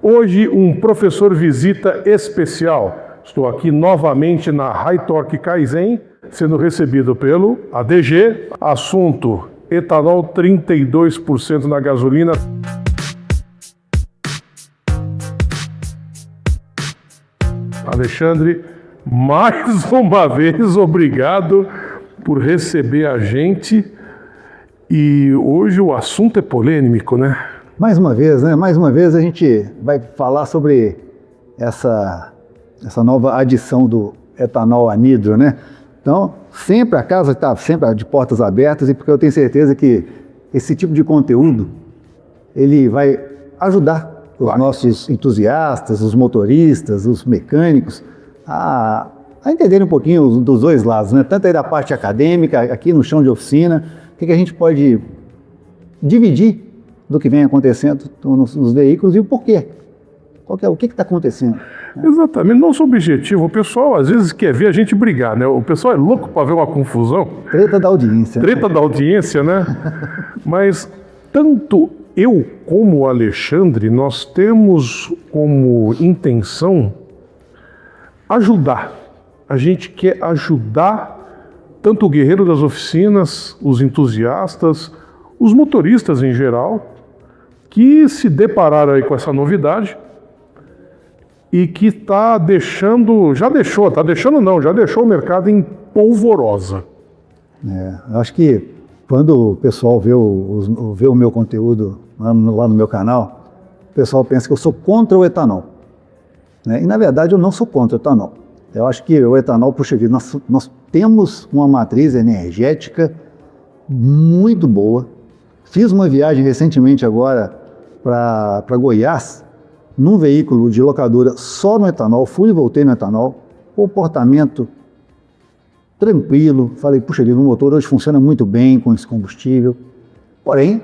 Hoje um professor visita especial. Estou aqui novamente na High Torque Kaizen, sendo recebido pelo ADG. Assunto: etanol 32% na gasolina. Alexandre, mais uma vez, obrigado por receber a gente. E hoje o assunto é polêmico, né? Mais uma vez, né? Mais uma vez a gente vai falar sobre essa nova adição do etanol anidro, né? Então, sempre a casa está sempre de portas abertas, e porque eu tenho certeza que esse tipo de conteúdo ele vai ajudar os nossos entusiastas, os motoristas, os mecânicos a entenderem um pouquinho dos dois lados, né? Tanto aí da parte acadêmica, aqui no chão de oficina, o que a gente pode dividir do que vem acontecendo nos veículos e o porquê. O que está acontecendo? Exatamente, nosso objetivo, o pessoal às vezes quer ver a gente brigar, né? O pessoal é louco para ver uma confusão. Treta da audiência. Treta da audiência, né? Mas tanto eu como o Alexandre, nós temos como intenção ajudar. A gente quer ajudar tanto o guerreiro das oficinas, os entusiastas, os motoristas em geral, que se depararam aí com essa novidade e que já deixou o mercado em polvorosa. Eu acho que quando o pessoal vê o meu conteúdo lá no meu canal, o pessoal pensa que eu sou contra o etanol, né? E na verdade eu não sou contra o etanol. Eu acho que o etanol, puxa vida, nós temos uma matriz energética muito boa. Fiz uma viagem recentemente agora para Goiás, num veículo de locadora só no etanol, fui e voltei no etanol, comportamento tranquilo, falei, puxa vida, o motor hoje funciona muito bem com esse combustível, porém,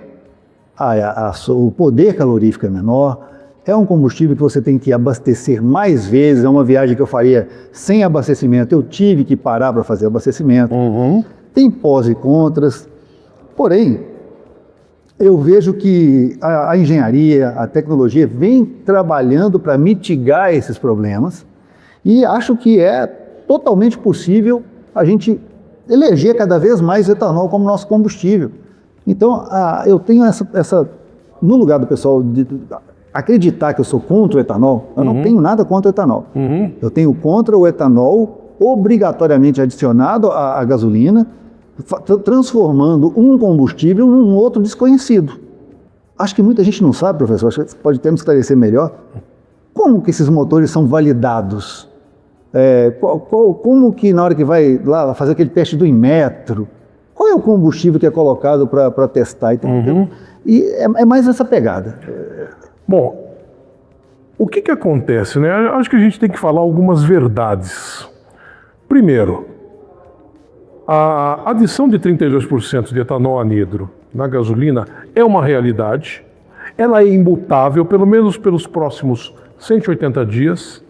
o poder calorífico é menor, é um combustível que você tem que abastecer mais vezes, é uma viagem que eu faria sem abastecimento, eu tive que parar para fazer abastecimento, tem pós e contras, porém, eu vejo que a engenharia, a tecnologia vem trabalhando para mitigar esses problemas e acho que é totalmente possível a gente eleger cada vez mais etanol como nosso combustível. Então, eu tenho no lugar do pessoal acreditar que eu sou contra o etanol, eu não tenho nada contra o etanol. Eu tenho contra o etanol obrigatoriamente adicionado à gasolina, transformando um combustível num outro desconhecido. Acho que muita gente não sabe, professor, acho que você pode até me esclarecer melhor, como que esses motores são validados? Como que na hora que vai lá fazer aquele teste do Inmetro, qual é o combustível que é colocado para testar? E é mais essa pegada. Bom, o que acontece, né? Acho que a gente tem que falar algumas verdades. Primeiro, a adição de 32% de etanol anidro na gasolina é uma realidade, ela é imutável, pelo menos pelos próximos 180 dias,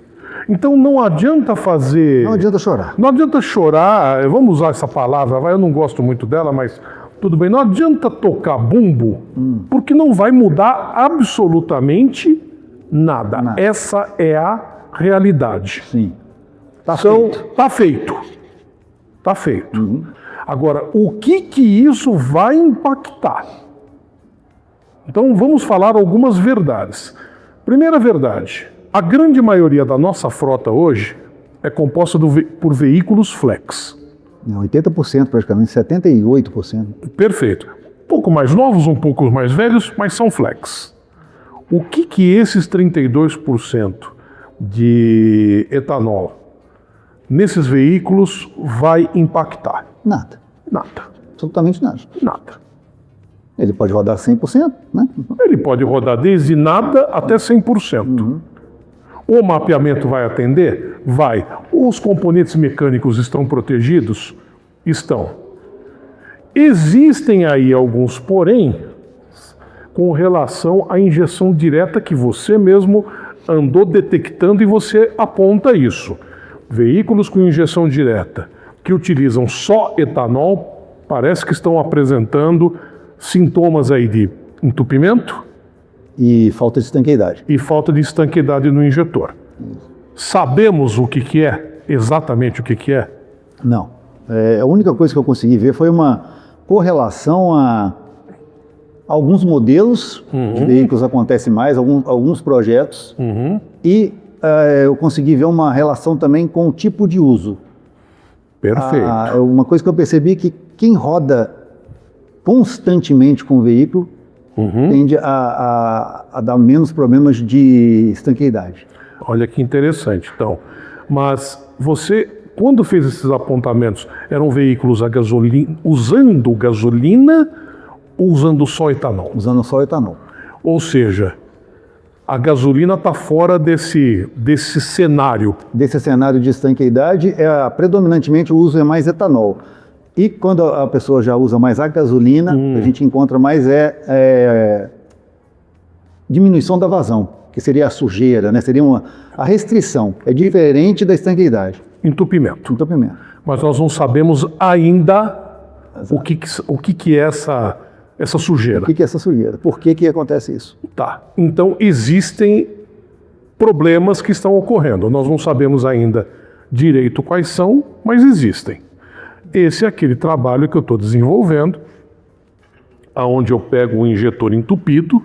então não adianta fazer... Não adianta chorar. Não adianta chorar, vamos usar essa palavra, eu não gosto muito dela, mas tudo bem, não adianta tocar bumbo, porque não vai mudar absolutamente nada. Essa é a realidade. Sim. Tá feito. Está feito. Agora, o que isso vai impactar? Então, vamos falar algumas verdades. Primeira verdade, a grande maioria da nossa frota hoje é composta por veículos flex. 80% praticamente, 78%. Perfeito. Um pouco mais novos, um pouco mais velhos, mas são flex. O que esses 32% de etanol nesses veículos vai impactar? Nada. Nada. Absolutamente nada. Nada. Ele pode rodar 100%, né? Ele pode rodar desde nada até 100%. O mapeamento vai atender? Vai. Os componentes mecânicos estão protegidos? Estão. Existem aí alguns porém com relação à injeção direta que você mesmo andou detectando e você aponta isso. Veículos com injeção direta que utilizam só etanol parece que estão apresentando sintomas aí de entupimento, E falta de estanqueidade. E falta de estanqueidade no injetor. Sabemos o que é? Exatamente o que é? Não. A única coisa que eu consegui ver foi uma correlação a alguns modelos de veículos acontece mais, alguns projetos, e eu consegui ver uma relação também com o tipo de uso. Perfeito. Uma coisa que eu percebi é que quem roda constantemente com o veículo tende a dar menos problemas de estanqueidade. Olha que interessante, então. Mas você, quando fez esses apontamentos, eram veículos a gasolina, usando gasolina ou usando só etanol? Usando só etanol. Ou seja, a gasolina está fora desse cenário. Desse cenário de estanqueidade, predominantemente o uso é mais etanol. E quando a pessoa já usa mais a gasolina, a gente encontra mais diminuição da vazão, que seria a sujeira, né? Seria a restrição. É diferente da estanqueidade. Entupimento. Entupimento. Mas nós não sabemos ainda o que é essa sujeira. O que é essa sujeira? Por que acontece isso? Tá. Então existem problemas que estão ocorrendo. Nós não sabemos ainda direito quais são, mas existem. Esse é aquele trabalho que eu estou desenvolvendo, onde eu pego um injetor entupido,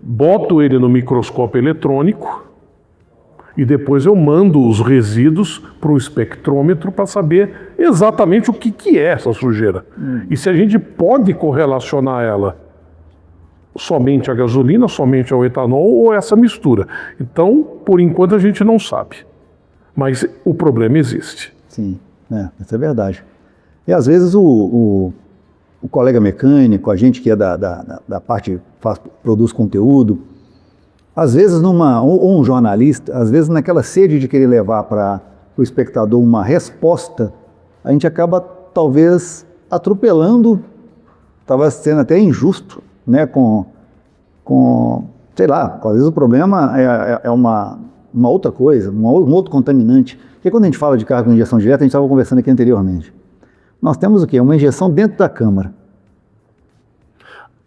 boto ele no microscópio eletrônico e depois eu mando os resíduos para o espectrômetro para saber exatamente o que é essa sujeira. E se a gente pode correlacionar ela somente à gasolina, somente ao etanol ou essa mistura. Então, por enquanto a gente não sabe. Mas o problema existe. Sim, isso é verdade. E às vezes o colega mecânico, a gente que é da parte, produz conteúdo, às vezes ou um jornalista, às vezes naquela sede de querer levar para o espectador uma resposta, a gente acaba talvez atropelando, talvez sendo até injusto, né, sei lá, às vezes o problema é uma outra coisa, um outro contaminante. Porque quando a gente fala de carro com injeção direta, a gente estava conversando aqui anteriormente. Nós temos o quê? Uma injeção dentro da câmara.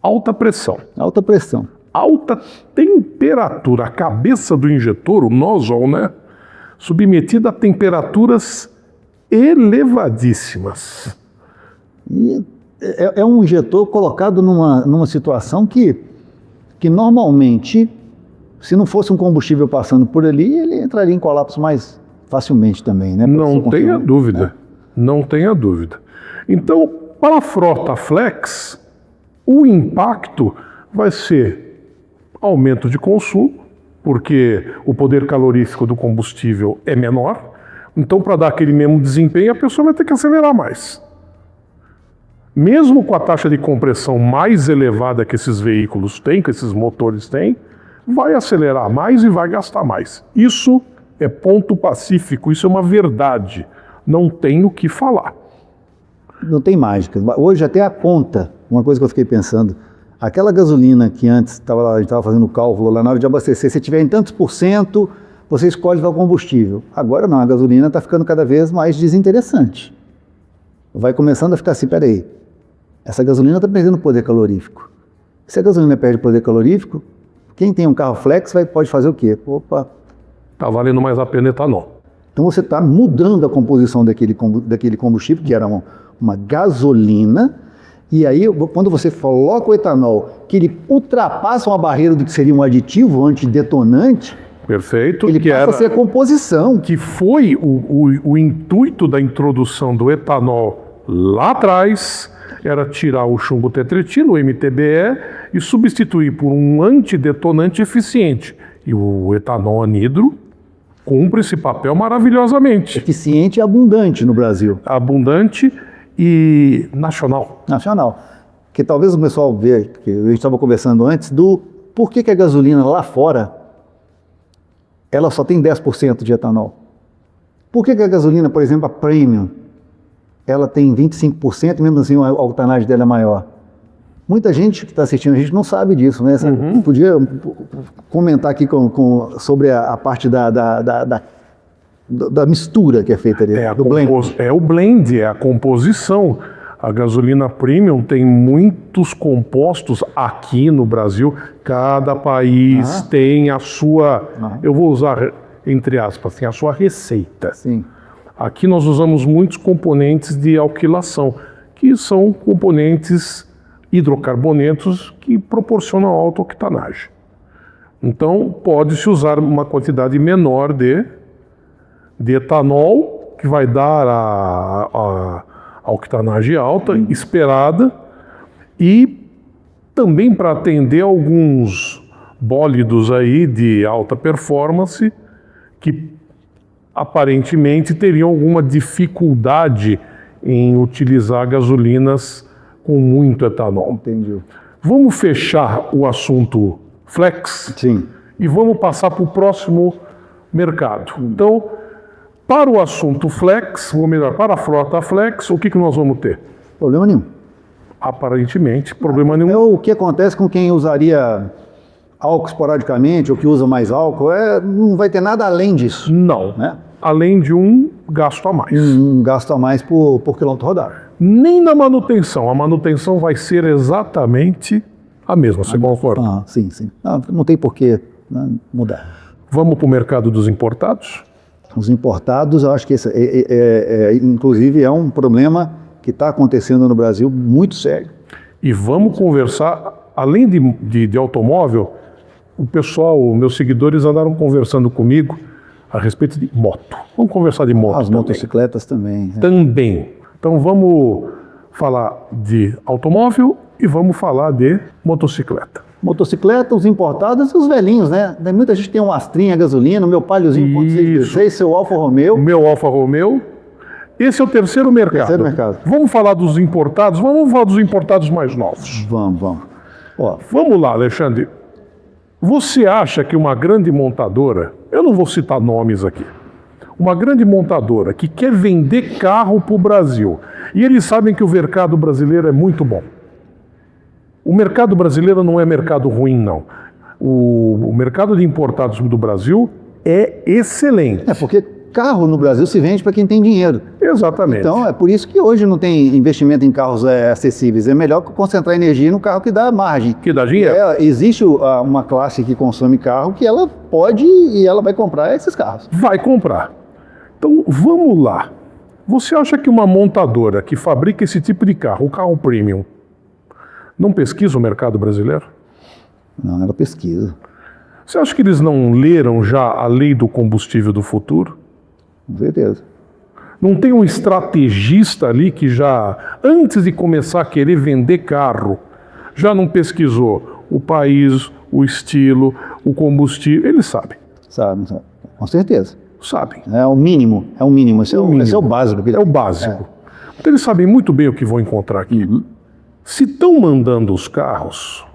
Alta pressão. Alta pressão. Alta temperatura. A cabeça do injetor, o nozzle, né? Submetida a temperaturas elevadíssimas. E é um injetor colocado numa situação que normalmente, se não fosse um combustível passando por ali, ele entraria em colapso mais facilmente também, né? Não tenha dúvida. Não tenha dúvida. Então, para a frota flex, o impacto vai ser aumento de consumo, porque o poder calorífico do combustível é menor. Então, para dar aquele mesmo desempenho, a pessoa vai ter que acelerar mais. Mesmo com a taxa de compressão mais elevada que esses veículos têm, que esses motores têm, vai acelerar mais e vai gastar mais. Isso é ponto pacífico, isso é uma verdade. Não tem o que falar. Não tem mágica. Hoje até a conta, uma coisa que eu fiquei pensando, aquela gasolina que antes a gente estava fazendo o cálculo lá na hora de abastecer, se tiver em tantos por cento, você escolhe o combustível. Agora não, a gasolina está ficando cada vez mais desinteressante. Vai começando a ficar assim, peraí, essa gasolina está perdendo poder calorífico. Se a gasolina perde poder calorífico, quem tem um carro flex pode fazer o quê? Opa, está valendo mais a pena etanol. Então você está mudando a composição daquele combustível, que era uma gasolina, e aí quando você coloca o etanol, que ele ultrapassa uma barreira do que seria um aditivo antidetonante, perfeito, ele passa a ser a composição. Que foi o intuito da introdução do etanol lá atrás, era tirar o chumbo tetretilo, o MTBE, e substituir por um antidetonante eficiente. E o etanol anidro cumpre esse papel maravilhosamente. Eficiente e abundante no Brasil. Abundante e nacional. Nacional. Que talvez o pessoal veja, que a gente estava conversando antes, do por que a gasolina lá fora ela só tem 10% de etanol. Por que a gasolina, por exemplo, a premium, ela tem 25% e mesmo assim a octanagem dela é maior? Muita gente que está assistindo a gente não sabe disso, né? Podia comentar aqui sobre a parte da mistura que é feita ali, do blend. É o blend, é a composição. A gasolina premium tem muitos compostos aqui no Brasil. Cada país tem a sua, eu vou usar entre aspas, tem a sua receita. Sim. Aqui nós usamos muitos componentes de alquilação, que são componentes hidrocarbonetos que proporcionam alta octanagem. Então pode-se usar uma quantidade menor de etanol, que vai dar a octanagem alta esperada, e também para atender alguns bólidos aí de alta performance que aparentemente teriam alguma dificuldade em utilizar gasolinas com muito etanol. Entendi. Vamos fechar o assunto flex. Sim. E vamos passar para o próximo mercado. Então, para o assunto flex, ou melhor, para a frota flex, o que nós vamos ter? Problema nenhum. Aparentemente, problema É nenhum. o que acontece com quem usaria álcool esporadicamente, ou que usa mais álcool, não vai ter nada além disso. Não. Né? Além de um gasto a mais. Um gasto a mais por quilômetro rodado. Nem na manutenção. A manutenção vai ser exatamente a mesma, você concorda? Sim, sim. Não tem por que, né, mudar. Vamos para o mercado dos importados? Os importados, eu acho que esse inclusive é um problema que está acontecendo no Brasil muito sério. E vamos conversar, além de automóvel, o pessoal, meus seguidores andaram conversando comigo a respeito de moto. Vamos conversar de moto As também. motocicletas também. Né? Também. Então vamos falar de automóvel e vamos falar de motocicleta. Motocicleta, os importados e os velhinhos, né? Muita gente tem um Astrinha gasolina, o meu Paliozinho 1.6, seu Alfa Romeo. O meu Alfa Romeo. Esse é o terceiro mercado. Terceiro mercado. Vamos falar dos importados, vamos falar dos importados mais novos. Vamos. Ó, Vamos lá, Alexandre. Você acha que uma grande montadora, eu não vou citar nomes aqui, uma grande montadora que quer vender carro para o Brasil, e eles sabem que o mercado brasileiro é muito bom. O mercado brasileiro não é mercado ruim, não. O mercado de importados do Brasil é excelente. porque carro no Brasil se vende para quem tem dinheiro. Exatamente. Então é por isso que hoje não tem investimento em carros acessíveis. É melhor concentrar energia no carro que dá margem. Que dá dinheiro. Existe uma classe que consome carro que ela pode e ela vai comprar esses carros. Vai comprar. Então vamos lá. Você acha que uma montadora que fabrica esse tipo de carro, o carro premium, não pesquisa o mercado brasileiro? Não, ela pesquisa. Você acha que eles não leram já a lei do combustível do futuro? Com certeza. Não tem um estrategista ali que já, antes de começar a querer vender carro, já não pesquisou o país, o estilo, o combustível? Eles sabem. Sabe. Com certeza. Sabem. É o mínimo. Esse é o básico. É o básico. Então eles sabem muito bem o que vão encontrar aqui. Uhum. Se estão mandando os carros,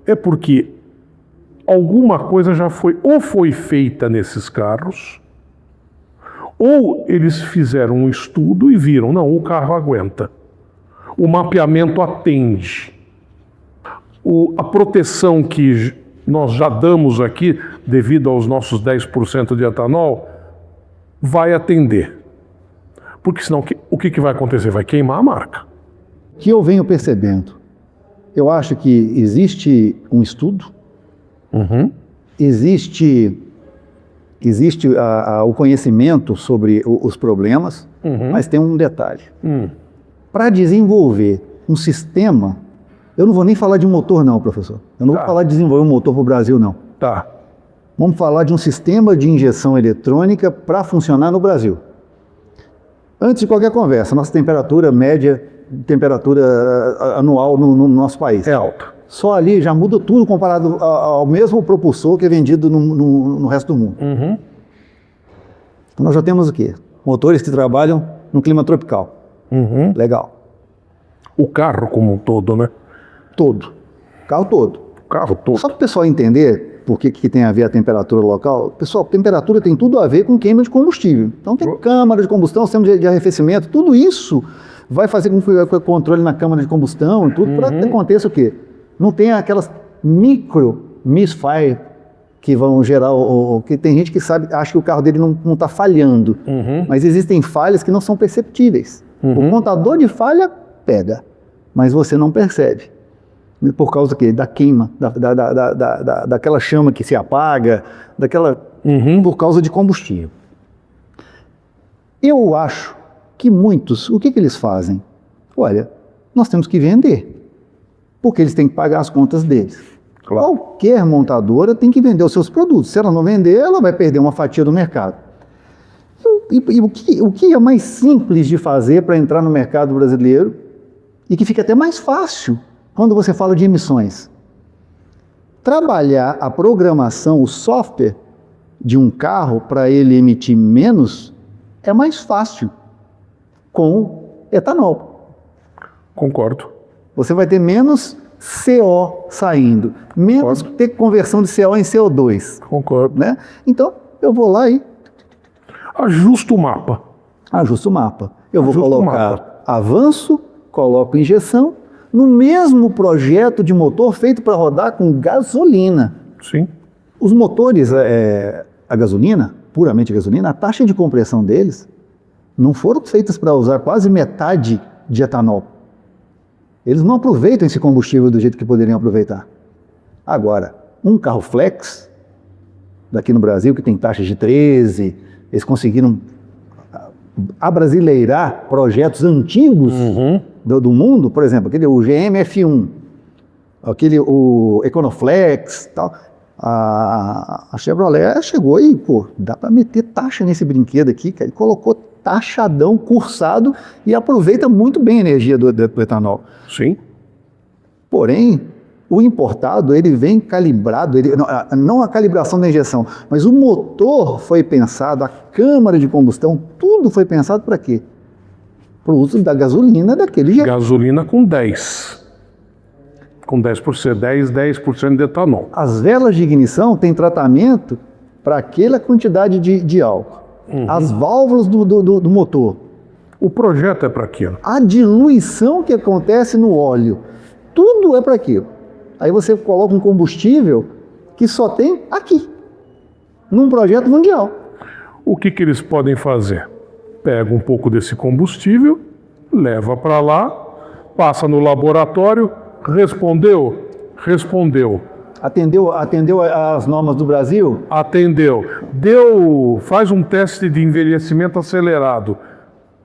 é porque alguma coisa já foi feita nesses carros, ou eles fizeram um estudo e viram, não, o carro aguenta. O mapeamento atende. A proteção que nós já damos aqui, devido aos nossos 10% de etanol, vai atender. Porque senão o que vai acontecer? Vai queimar a marca. O que eu venho percebendo? Eu acho que existe um estudo, existe o conhecimento sobre os problemas, mas tem um detalhe. Para desenvolver um sistema, eu não vou nem falar de motor não, professor. Eu não vou falar de desenvolver um motor para o Brasil, não. Tá. Vamos falar de um sistema de injeção eletrônica para funcionar no Brasil. Antes de qualquer conversa, nossa temperatura média, temperatura anual no nosso país É alta. Só ali já muda tudo comparado ao mesmo propulsor que é vendido no resto do mundo. Então nós já temos o quê? Motores que trabalham no clima tropical. Legal. O carro como um todo, né? Todo. Carro todo. O carro todo. Só para o pessoal entender por que tem a ver a temperatura local, pessoal, temperatura tem tudo a ver com queima de combustível. Então tem câmara de combustão, sistema de arrefecimento, tudo isso vai fazer com que o controle na câmara de combustão e tudo, para que aconteça o quê? Não tem aquelas micro misfire que vão gerar, que tem gente que acha que o carro dele não está falhando, mas existem falhas que não são perceptíveis. O contador de falha pega, mas você não percebe. Por causa do quê? Da queima, daquela chama que se apaga, por causa de combustível. Eu acho que muitos, o que eles fazem? Olha, nós temos que vender, porque eles têm que pagar as contas deles. Claro. Qualquer montadora tem que vender os seus produtos. Se ela não vender, ela vai perder uma fatia do mercado. E o que é mais simples de fazer para entrar no mercado brasileiro e que fica até mais fácil quando você fala de emissões? Trabalhar a programação, o software de um carro para ele emitir menos é mais fácil com etanol. Concordo. Você vai ter menos CO saindo, menos ter conversão de CO em CO2. Concordo. Né? Então, eu vou lá e ajusto o mapa. Ajusto o mapa. Eu vou Ajusto colocar avanço, coloco injeção, no mesmo projeto de motor feito para rodar com gasolina. Sim. Os motores a gasolina, puramente a gasolina, a taxa de compressão deles não foram feitas para usar quase metade de etanol. Eles não aproveitam esse combustível do jeito que poderiam aproveitar. Agora, um carro flex, daqui no Brasil, que tem taxas de 13, eles conseguiram abrasileirar projetos antigos do mundo, por exemplo, o GM F1, o Econoflex, tal. A Chevrolet chegou e, dá para meter taxa nesse brinquedo aqui, cara. Ele colocou taxadão, cursado e aproveita muito bem a energia do etanol. Sim. Porém, o importado, ele vem calibrado, não a calibração da injeção, mas o motor foi pensado, a câmara de combustão, tudo foi pensado para quê? Para o uso da gasolina daquele jeito. Gasolina com 10%. Com 10% de etanol. As velas de ignição têm tratamento para aquela quantidade de álcool. As válvulas do motor. O projeto é para aquilo. A diluição que acontece no óleo, tudo é para aquilo. Aí você coloca um combustível que só tem aqui, num projeto mundial. O que eles podem fazer? Pega um pouco desse combustível, leva para lá, passa no laboratório, respondeu? Respondeu. Atendeu às normas do Brasil? Atendeu. Faz um teste de envelhecimento acelerado.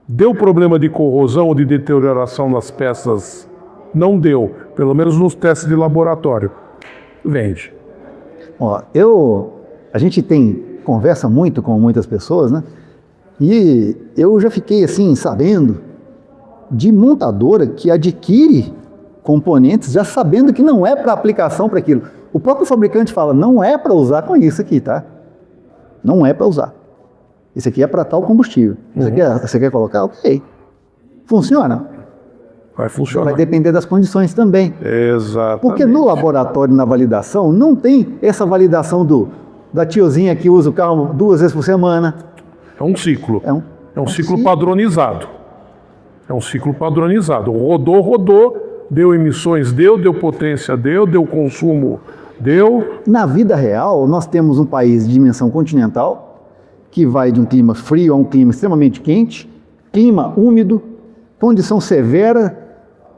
Deu problema de corrosão ou de deterioração nas peças? Não deu, pelo menos nos testes de laboratório. Vende. Ó, a gente conversa muito com muitas pessoas, né? E eu já fiquei assim, sabendo de montadora que adquire componentes já sabendo que não é para aplicação para aquilo. O próprio fabricante fala, não é para usar com isso aqui, tá? Não é para usar. Isso aqui é para tal combustível. Você quer colocar? Ok. Funciona? Vai funcionar. Vai depender das condições também. Exatamente. Porque no laboratório, na validação, não tem essa validação da tiozinha que usa o carro 2 vezes por semana. É um ciclo. É um ciclo ciclo padronizado. É um ciclo padronizado. Rodou, deu emissões, deu potência, deu consumo, deu. Na vida real, nós temos um país de dimensão continental que vai de um clima frio a um clima extremamente quente, clima úmido, condição severa,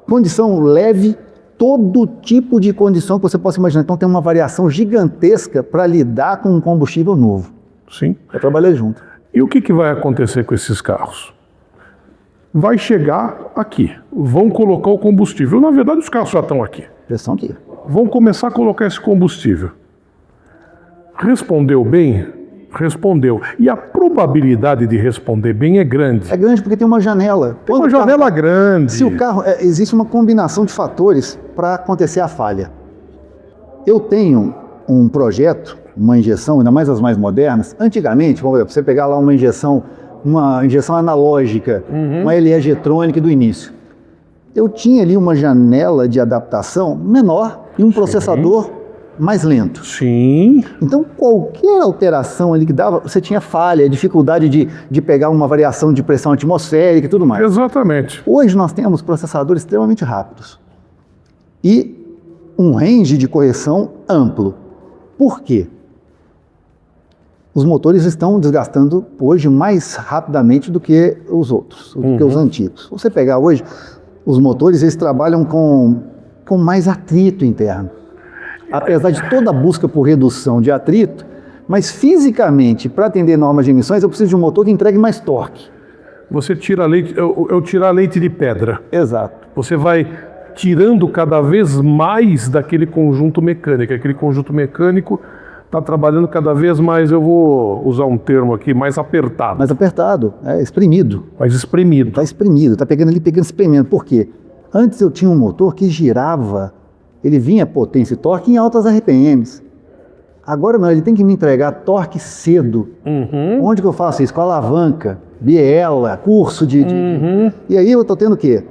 condição leve, todo tipo de condição que você possa imaginar. Então tem uma variação gigantesca para lidar com um combustível novo. Sim. É trabalhar junto. E o que vai acontecer com esses carros? Vai chegar aqui, vão colocar o combustível. Na verdade, os carros já estão aqui. Já estão aqui. Vão começar a colocar esse combustível. Respondeu bem? Respondeu. E a probabilidade de responder bem é grande. É grande porque tem uma janela. Tem uma janela grande. Se o carro... existe uma combinação de fatores para acontecer a falha. Eu tenho um projeto, uma injeção, ainda mais as mais modernas. Antigamente, vamos ver, você pegar lá uma injeção analógica, uma LE-Getronic do início. Eu tinha ali uma janela de adaptação menor e um processador mais lento. Sim. Então, qualquer alteração ali que dava, você tinha falha, dificuldade de pegar uma variação de pressão atmosférica e tudo mais. Exatamente. Hoje nós temos processadores extremamente rápidos e um range de correção amplo. Por quê? os motores estão desgastando hoje mais rapidamente do que os outros, do que os antigos. Se você pegar hoje, os motores eles trabalham com mais atrito interno. Apesar de toda a busca por redução de atrito, mas fisicamente, para atender normas de emissões, eu preciso de um motor que entregue mais torque. Você tira leite, eu tirar leite de pedra. Exato. Você vai tirando cada vez mais daquele conjunto mecânico. Aquele conjunto mecânico está trabalhando cada vez mais, eu vou usar um termo aqui, mais apertado. Mais apertado, espremido. Mais espremido. Está espremido, está pegando ali, espremendo. Por quê? Antes eu tinha um motor que girava, ele vinha potência e torque em altas RPMs. Agora não, ele tem que me entregar torque cedo. Onde que eu faço isso? Com alavanca, biela, curso de... E aí eu estou tendo o quê?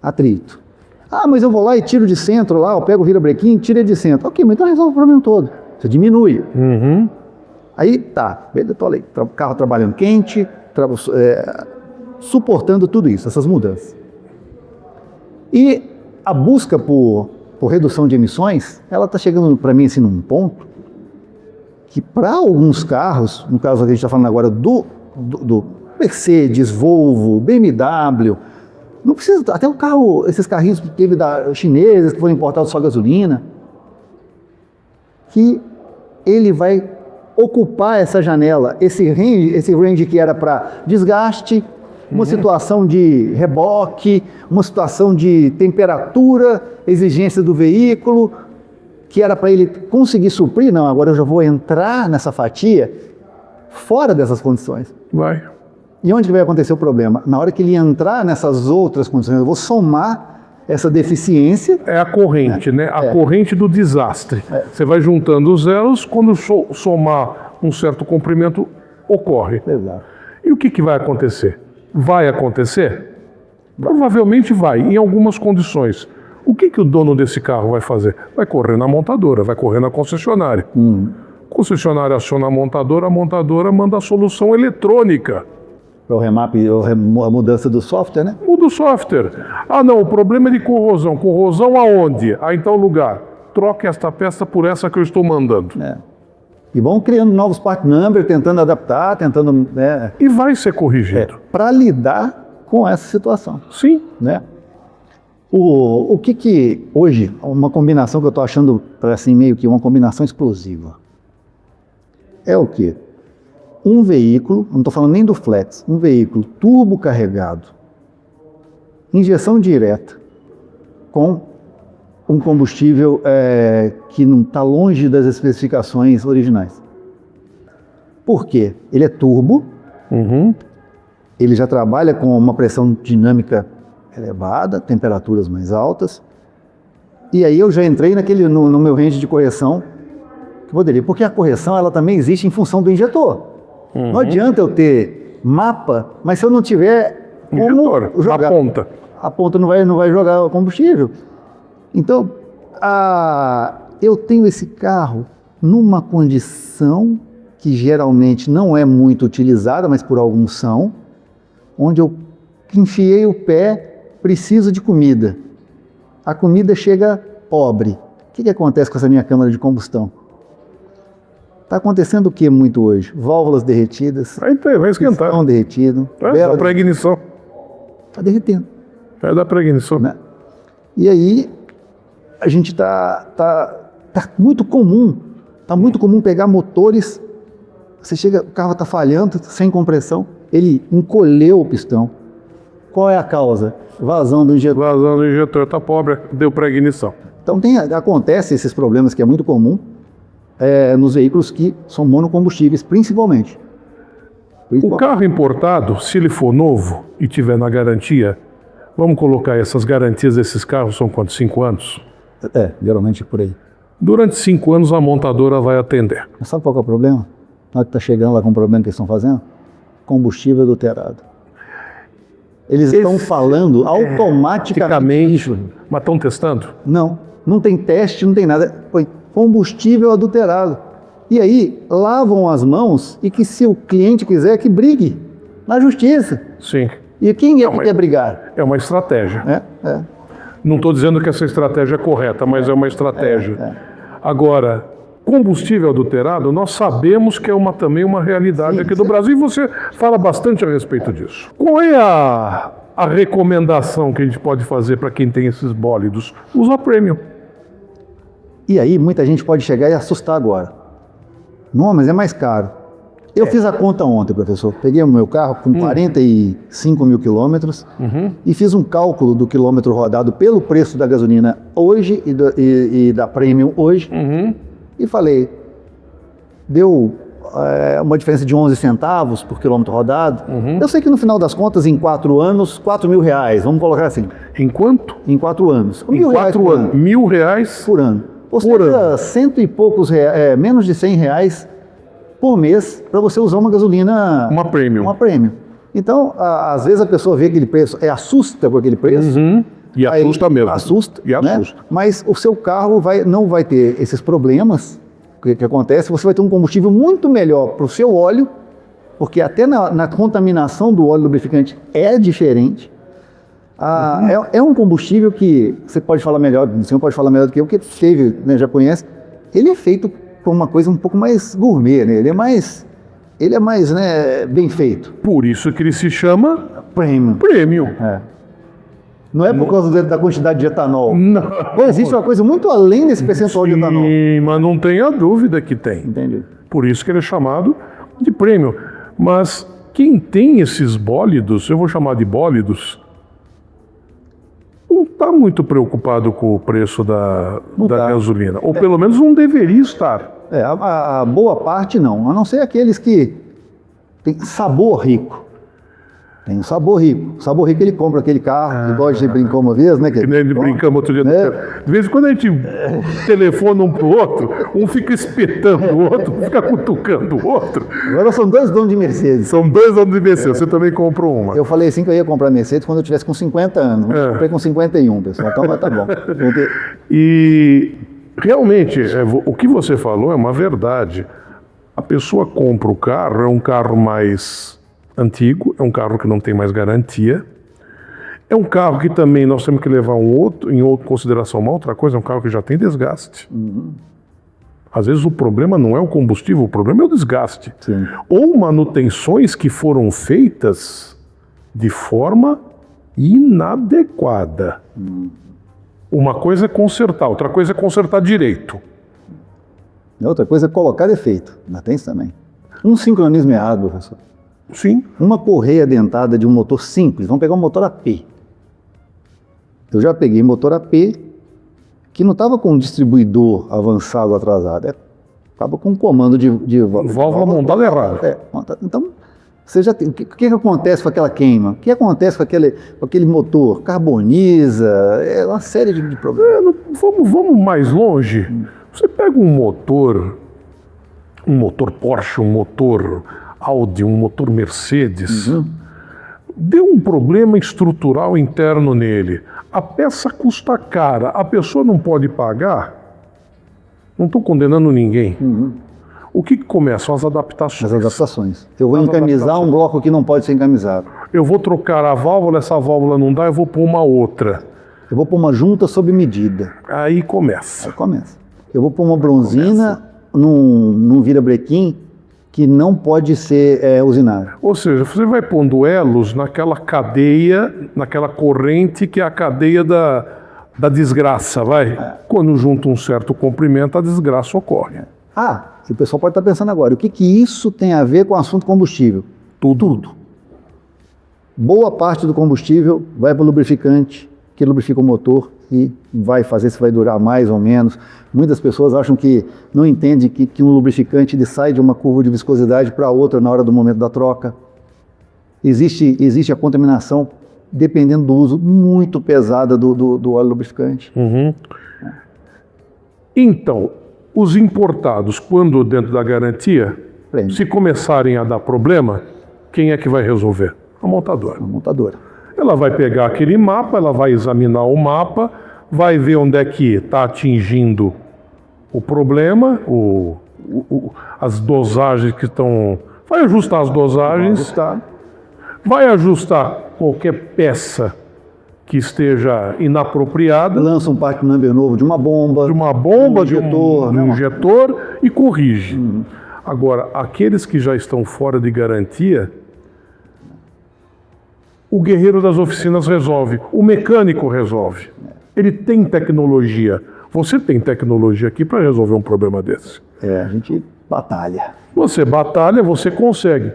Atrito. Ah, mas eu vou lá e tiro de centro lá, eu pego o virabrequim e tiro de centro. Ok, mas então resolve o problema todo. Você diminui. Aí tá, estou ali, carro trabalhando quente, suportando tudo isso, essas mudanças. E a busca por redução de emissões, ela está chegando para mim assim num ponto que para alguns carros, no caso que a gente está falando agora do Mercedes, Volvo, BMW, não precisa, até o carro, esses carrinhos que teve chineses que foram importados só gasolina, que ele vai ocupar essa janela, esse range que era para desgaste, uma situação de reboque, uma situação de temperatura, exigência do veículo, que era para ele conseguir suprir, não, agora eu já vou entrar nessa fatia fora dessas condições. Vai. E onde que vai acontecer o problema? Na hora que ele entrar nessas outras condições, eu vou somar essa deficiência. É a corrente, né? A corrente do desastre. Você vai juntando os elos, quando somar um certo comprimento, ocorre. Exato. E o que vai acontecer? Vai acontecer? Provavelmente vai, em algumas condições. O que o dono desse carro vai fazer? Vai correr na montadora, vai correr na concessionária. A concessionária aciona a montadora manda a solução eletrônica. Para o remap, a mudança do software, né? Muda o software. Ah, não, o problema é de corrosão. Corrosão aonde? Ah, em tal lugar. Troque esta peça por essa que eu estou mandando. E vão criando novos part numbers, tentando adaptar, tentando... E vai ser corrigido. Para lidar com essa situação. Sim. Né? O que hoje, uma combinação que eu estou achando, assim, meio que uma combinação explosiva, é o quê? Um veículo, não estou falando nem do flex, um veículo turbo carregado, injeção direta, com um combustível que não está longe das especificações originais. Por quê? Ele é turbo, ele já trabalha com uma pressão dinâmica elevada, temperaturas mais altas, e aí eu já entrei no meu range de correção que poderia, porque a correção ela também existe em função do injetor. Não adianta eu ter mapa, mas se eu não tiver injetor, como jogar, a ponta não vai jogar o combustível. Então, eu tenho esse carro numa condição que geralmente não é muito utilizada, mas por alguns são, onde eu enfiei o pé, preciso de comida. A comida chega pobre. O que acontece com essa minha câmara de combustão? Está acontecendo o que muito hoje? Válvulas derretidas. Vai esquentar. Pistão derretido. Dá pré-ignição. Está derretendo. Vai dar pré-ignição. Né? E aí, a gente tá muito comum. Está muito comum pegar motores. Você chega, o carro está falhando, sem compressão. Ele encolheu o pistão. Qual é a causa? Vazão do injetor. Vazão do injetor. Está pobre, deu pré-ignição. Então acontece esses problemas que é muito comum. Nos veículos que são monocombustíveis, principalmente. O carro importado, se ele for novo e tiver na garantia, vamos colocar essas garantias desses carros, são quantos? 5 anos? Geralmente por aí. Durante 5 anos a montadora vai atender. Mas sabe qual é o problema? Na hora que está chegando lá com o problema que eles estão fazendo? Combustível adulterado. Eles estão falando automaticamente. Mas estão testando? Não tem teste, não tem nada. Põe combustível adulterado. E aí, lavam as mãos e que se o cliente quiser, que brigue na justiça. Sim. E quem que quer brigar? É uma estratégia. Não estou dizendo que essa estratégia é correta, mas é uma estratégia. Agora, combustível adulterado, nós sabemos que é também uma realidade aqui do Brasil, e você fala bastante a respeito disso. Qual é a recomendação que a gente pode fazer para quem tem esses bólidos? Usa Premium. E aí muita gente pode chegar e assustar agora. Não, mas é mais caro. Eu fiz a conta ontem, professor. Peguei o meu carro com 45 mil quilômetros e fiz um cálculo do quilômetro rodado pelo preço da gasolina hoje e da Premium hoje. E falei, deu uma diferença de 11 centavos por quilômetro rodado. Eu sei que no final das contas, em 4 anos, 4 mil reais, vamos colocar assim. Em quanto? Em 4 anos. Em 4 anos. R$1.000 por ano. Ou seja, cento e poucos reais, menos de R$100 por mês para você usar uma gasolina... Uma Premium. Uma Premium. Então, às vezes a pessoa vê aquele preço, assusta com aquele preço. E assusta mesmo. Assusta, e assusta. Né? Mas o seu carro não vai ter esses problemas que acontece. Você vai ter um combustível muito melhor para o seu óleo, porque até na contaminação do óleo lubrificante é diferente. É um combustível que você pode falar melhor, o senhor pode falar melhor do que eu, porque teve, né, já conhece. Ele é feito com uma coisa um pouco mais gourmet, né? Ele é mais né, bem feito. Por isso que ele se chama Premium. Não é por causa da quantidade de etanol. Não. Existe uma coisa muito além desse percentual de etanol. Sim, mas não tenha dúvida que tem. Entendi. Por isso que ele é chamado de Premium. Mas quem tem esses bólidos, eu vou chamar de bólidos, não está muito preocupado com o preço da gasolina. Ou pelo menos não deveria estar. A boa parte não, a não ser aqueles que têm sabor rico. Tem um sabor rico. O sabor rico ele compra aquele carro, igual a gente brincou uma vez, né? Que nem ele brincamos outro dia. De vez em quando a gente telefona um pro outro, um fica espetando o outro, fica cutucando o outro. Agora são 2 donos de Mercedes. São 2 donos de Mercedes, você também comprou uma. Eu falei assim que eu ia comprar Mercedes quando eu tivesse com 50 anos. Eu comprei com 51, pessoal, então vai tá bom. E realmente, o que você falou é uma verdade. A pessoa compra o carro, é um carro mais antigo, é um carro que não tem mais garantia, é um carro que também nós temos que levar em outra consideração uma outra coisa, é um carro que já tem desgaste. Às vezes o problema não é o combustível, o problema é o desgaste. Sim. Ou manutenções que foram feitas de forma inadequada. Uma coisa é consertar, outra coisa é consertar direito. Outra coisa é colocar defeito, mas tem isso também. Um sincronismo errado, professor. Sim. Uma correia dentada de um motor simples, vamos pegar um motor AP. Eu já peguei motor AP que não estava com um distribuidor avançado atrasado, estava com um comando de válvula montada errada. Então, você já tem, o que acontece com aquela queima? O que acontece com aquele motor? Carboniza, é uma série de problemas. Vamos mais longe. Você pega um motor Porsche, um motor Audi, um motor Mercedes, deu um problema estrutural interno nele. A peça custa cara, a pessoa não pode pagar. Não estou condenando ninguém. O que começam? As adaptações. As adaptações. Eu vou encamisar um bloco que não pode ser encamisado. Eu vou trocar a válvula, essa válvula não dá, eu vou pôr uma outra. Eu vou pôr uma junta sob medida. Aí começa. Eu vou pôr uma bronzina num virabrequim que não pode ser usinado. Ou seja, você vai pondo elos naquela cadeia, naquela corrente que é a cadeia da desgraça, vai? Quando junta um certo comprimento, a desgraça ocorre. O pessoal pode estar pensando agora, o que isso tem a ver com o assunto combustível? Tudo. Boa parte do combustível vai para o lubrificante, que lubrifica o motor e vai fazer se vai durar mais ou menos. Muitas pessoas acham que não entendem que um lubrificante ele sai de uma curva de viscosidade para outra na hora do momento da troca. Existe a contaminação, dependendo do uso, muito pesada do óleo lubrificante. Então, os importados, quando dentro da garantia, se começarem a dar problema, quem é que vai resolver? A montadora. A montadora. Ela vai pegar aquele mapa, ela vai examinar o mapa, vai ver onde é que está atingindo o problema, as dosagens que estão... Vai ajustar as dosagens, vai ajustar qualquer peça que esteja inapropriada. Lança um part number novo de uma bomba, de um injetor, e corrige. Agora, aqueles que já estão fora de garantia, o guerreiro das oficinas resolve, o mecânico resolve. Ele tem tecnologia. Você tem tecnologia aqui para resolver um problema desse. A gente batalha. Você batalha, você consegue.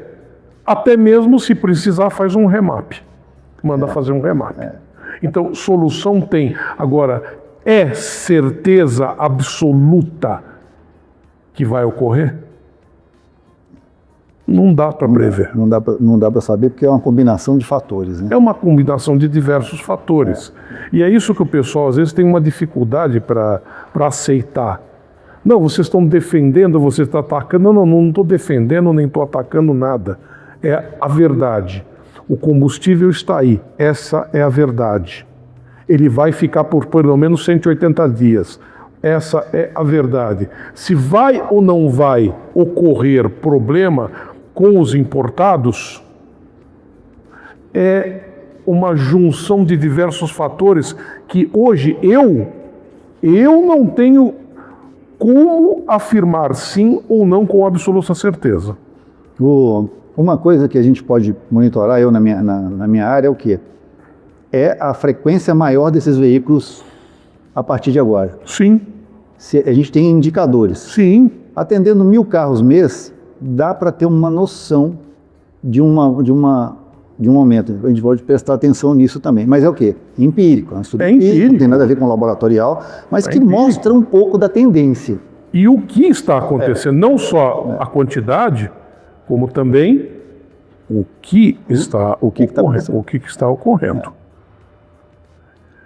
Até mesmo se precisar, faz um remap. Manda fazer um remap. Então, solução tem. Agora, é certeza absoluta que vai ocorrer? Não dá para prever. Não dá para saber, porque é uma combinação de fatores, né? É uma combinação de diversos fatores. E é isso que o pessoal, às vezes, tem uma dificuldade para aceitar. Não, vocês estão defendendo, você está atacando. Não estou defendendo, nem estou atacando nada. É a verdade. O combustível está aí. Essa é a verdade. Ele vai ficar por pelo menos 180 dias. Essa é a verdade. Se vai ou não vai ocorrer problema com os importados, é uma junção de diversos fatores que hoje eu não tenho como afirmar sim ou não com absoluta certeza. Uma coisa que a gente pode monitorar, eu na minha área, é o quê? É a frequência maior desses veículos a partir de agora. Sim. A gente tem indicadores. Sim. Atendendo 1000 carros mês, dá para ter uma noção de um aumento. A gente pode prestar atenção nisso também. Mas é o quê? Empírico. É um estudo empírico, não tem nada a ver com laboratorial, mas que mostra um pouco da tendência. E o que está acontecendo, não só a quantidade, como também o que está ocorrendo.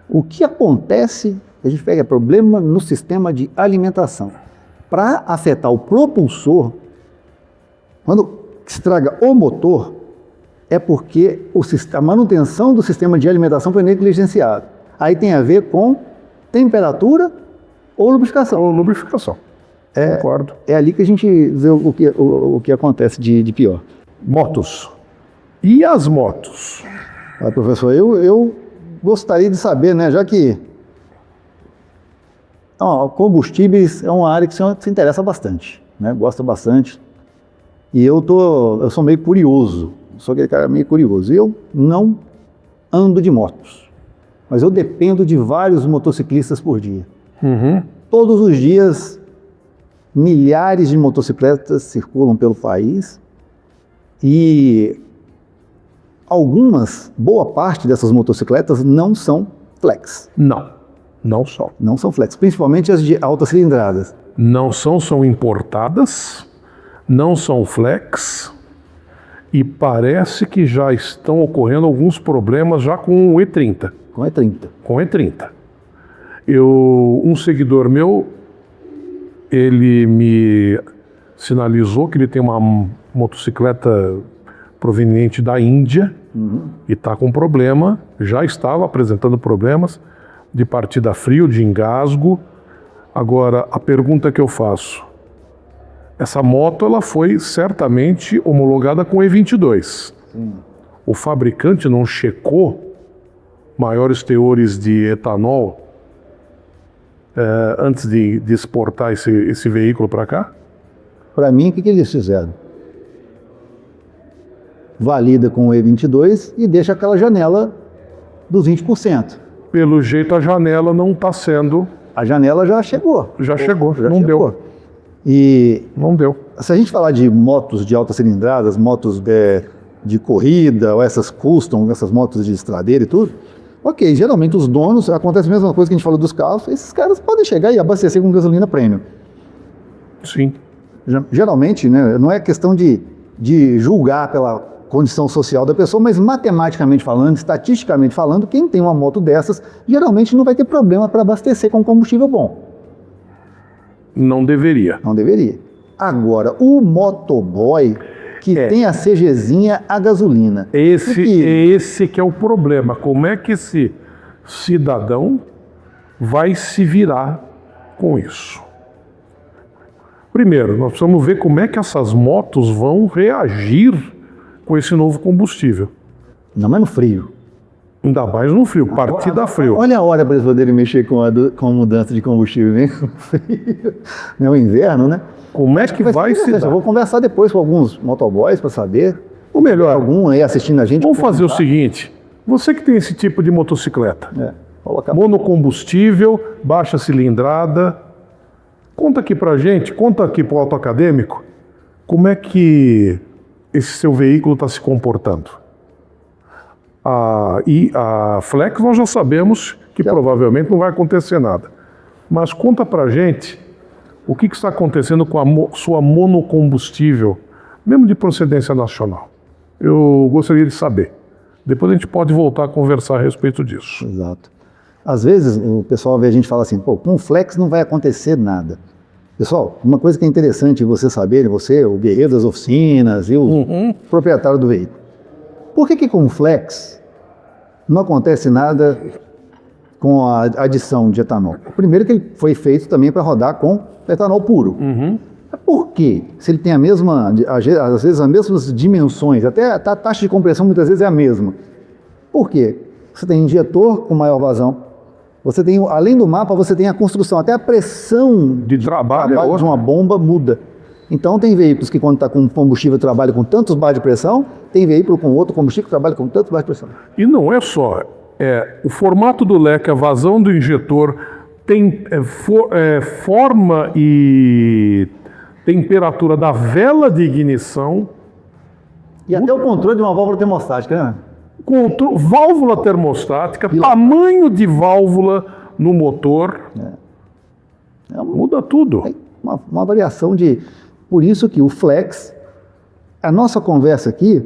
O que acontece, a gente pega problema no sistema de alimentação. Para afetar o propulsor, quando estraga o motor, é porque a manutenção do sistema de alimentação foi negligenciada. Aí tem a ver com temperatura ou lubrificação. Concordo. É ali que a gente vê o que acontece de pior. Motos. E as motos? Professor, eu gostaria de saber, né, já que combustíveis é uma área que o senhor se interessa bastante, né, gosta bastante. E eu sou meio curioso, sou aquele cara meio curioso. Eu não ando de motos, mas eu dependo de vários motociclistas por dia. Todos os dias, milhares de motocicletas circulam pelo país e boa parte dessas motocicletas não são flex. Não são. Não são flex, principalmente as de altas cilindradas. Não são importadas, não são flex, e parece que já estão ocorrendo alguns problemas já com o E30. Com E30. Com E30. Um seguidor meu, ele me sinalizou que ele tem uma motocicleta proveniente da Índia e está com problema, já estava apresentando problemas de partida frio, de engasgo. Agora, a pergunta que eu faço, essa moto ela foi certamente homologada com E22. O fabricante não checou maiores teores de etanol antes de exportar esse veículo para cá? Para mim, o que eles fizeram? Valida com o E22 e deixa aquela janela dos 20%. Pelo jeito a janela não está sendo... A janela já chegou. Já chegou. Deu. E não deu. Se a gente falar de motos de altas cilindradas, motos de corrida, ou essas custom, essas motos de estradeira e tudo, ok, geralmente os donos, acontece a mesma coisa que a gente falou dos carros, esses caras podem chegar e abastecer com gasolina premium. Sim. Geralmente, né, não é questão de julgar pela condição social da pessoa, mas matematicamente falando, estatisticamente falando, quem tem uma moto dessas, geralmente não vai ter problema para abastecer com combustível bom. Não deveria. Não deveria. Agora, o motoboy que tem a CGzinha a gasolina. Esse que é o problema. Como é que esse cidadão vai se virar com isso? Primeiro, nós precisamos ver como é que essas motos vão reagir com esse novo combustível. Não é no frio. Ainda mais no frio, partida frio. Olha a hora para eles poderem mexer com a mudança de combustível, né? Não é o inverno, né? Como é que vai se dar? Eu vou conversar depois com alguns motoboys para saber. Ou melhor, Algum aí assistindo a gente. vamos fazer o seguinte, você que tem esse tipo de motocicleta, Coloca... monocombustível, baixa cilindrada, conta aqui pra gente, conta aqui pro autoacadêmico, como é que esse seu veículo está se comportando. E a Flex nós já sabemos que provavelmente não vai acontecer nada. Mas conta pra gente o que está acontecendo com a sua monocombustível, mesmo de procedência nacional. Eu gostaria de saber. Depois a gente pode voltar a conversar a respeito disso. Exato. Às vezes o pessoal vê a gente fala assim, pô, com o Flex não vai acontecer nada. Pessoal, uma coisa que é interessante você saber, você, o guerreiro das oficinas e o proprietário do veículo. Por que com o Flex não acontece nada com a adição de etanol? Primeiro que ele foi feito também para rodar com etanol puro. Por quê? Se ele tem às vezes as mesmas dimensões, até a taxa de compressão muitas vezes é a mesma. Por quê? Você tem injetor com maior vazão, você tem, além do mapa, você tem a construção, até a pressão de trabalho de uma bomba muda. Então tem veículos que quando está com combustível trabalham com tantos bares de pressão, tem veículo com outro combustível que trabalha com tantos bares de pressão. E não é só, o formato do leque, a vazão do injetor, tem forma e temperatura da vela de ignição. E até o controle de uma válvula termostática, né? Válvula termostática, tamanho de válvula no motor, muda tudo. Uma variação de... Por isso que o Flex, a nossa conversa aqui,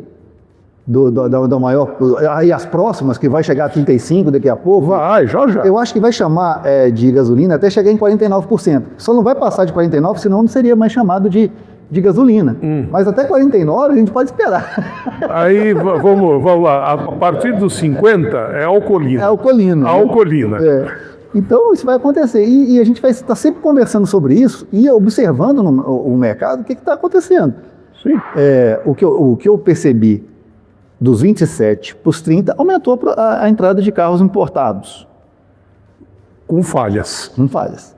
da maior... Aí as próximas, que vai chegar a 35 daqui a pouco... Vai, já. Eu acho que vai chamar de gasolina até chegar em 49%. Só não vai passar de 49%, senão não seria mais chamado de gasolina. Mas até 49 a gente pode esperar. Aí vamos lá, a partir dos 50 é alcoolina. É alcoolina. Alcoolina. Então isso vai acontecer e a gente vai estar sempre conversando sobre isso e observando o mercado o que está acontecendo. Sim. O que eu percebi dos 27 para os 30 aumentou a entrada de carros importados. Com falhas. Com falhas.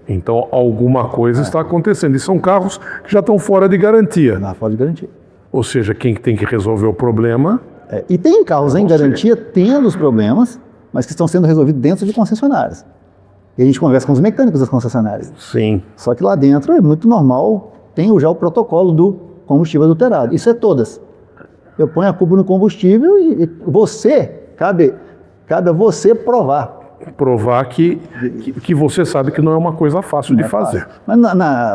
Então, alguma coisa está acontecendo. E são carros que já estão fora de garantia. Fora de garantia. Ou seja, quem tem que resolver o problema... E tem carros em garantia tendo os problemas, mas que estão sendo resolvidos dentro de concessionárias. E a gente conversa com os mecânicos das concessionárias. Sim. Só que lá dentro é muito normal, tem já o protocolo do combustível adulterado. Isso é todas. Eu ponho a culpa no combustível e cabe a você provar. Provar que você sabe que não é uma coisa fácil de fazer. Mas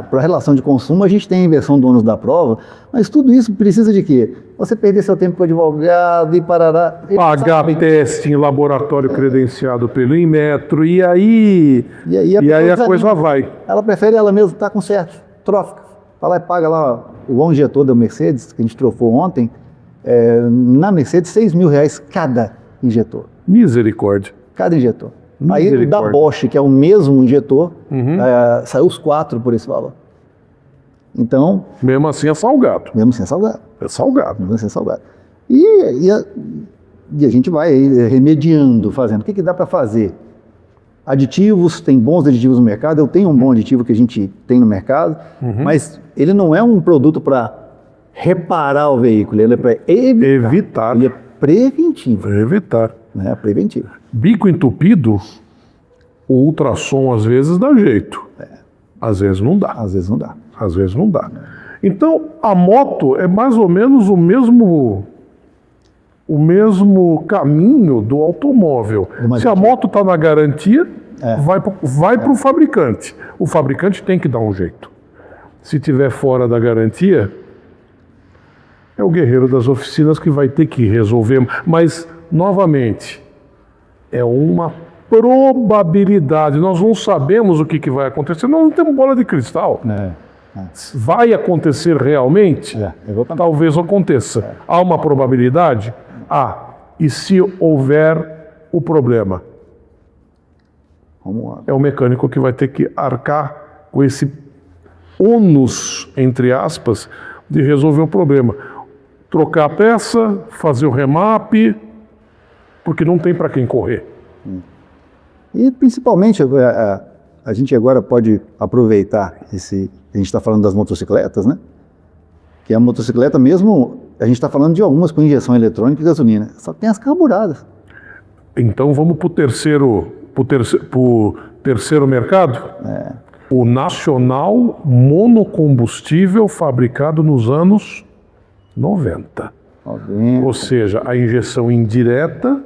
para a relação de consumo, a gente tem a inversão do ônus da prova, mas tudo isso precisa de quê? Você perder seu tempo com o advogado e parará... Pagar teste em laboratório credenciado pelo Inmetro, e aí a coisa vai. Ela prefere ela mesma estar com certo, trófica. Vai lá e paga lá o injetor da Mercedes, que a gente trocou ontem, na Mercedes, R$6.000 cada injetor. Misericórdia. Cada injetor. Aí o da Bosch, que é o mesmo injetor, saiu os 4 por esse valor. Então... Mesmo assim é salgado. Mesmo assim é salgado. É salgado. Mesmo assim é salgado. E a gente vai remediando, fazendo. O que dá para fazer? Aditivos, tem bons aditivos no mercado. Eu tenho um bom aditivo que a gente tem no mercado, mas ele não é um produto para reparar o veículo, ele é para evitar. Ele é preventivo. Evitar. É preventivo. Bico entupido, o ultrassom às vezes dá jeito. Às vezes não dá. Às vezes não dá. Às vezes não dá. Então, a moto é mais ou menos o mesmo caminho do automóvel. Se a moto está na garantia, vai para o fabricante. O fabricante tem que dar um jeito. Se estiver fora da garantia, é o guerreiro das oficinas que vai ter que resolver. Mas, novamente, é uma probabilidade. Nós não sabemos o que vai acontecer. Nós não temos bola de cristal. Vai acontecer realmente? Talvez aconteça. Há uma probabilidade? E se houver o problema? É o mecânico que vai ter que arcar com esse ônus, entre aspas, de resolver o problema. Trocar a peça, fazer o remap, porque não tem para quem correr. E principalmente, a gente agora pode aproveitar a gente está falando das motocicletas, né? Que a motocicleta mesmo, a gente está falando de algumas com injeção eletrônica e gasolina, só tem as carburadas. Então vamos para o terceiro mercado? O nacional monocombustível fabricado nos anos 90. Ou seja, a injeção indireta.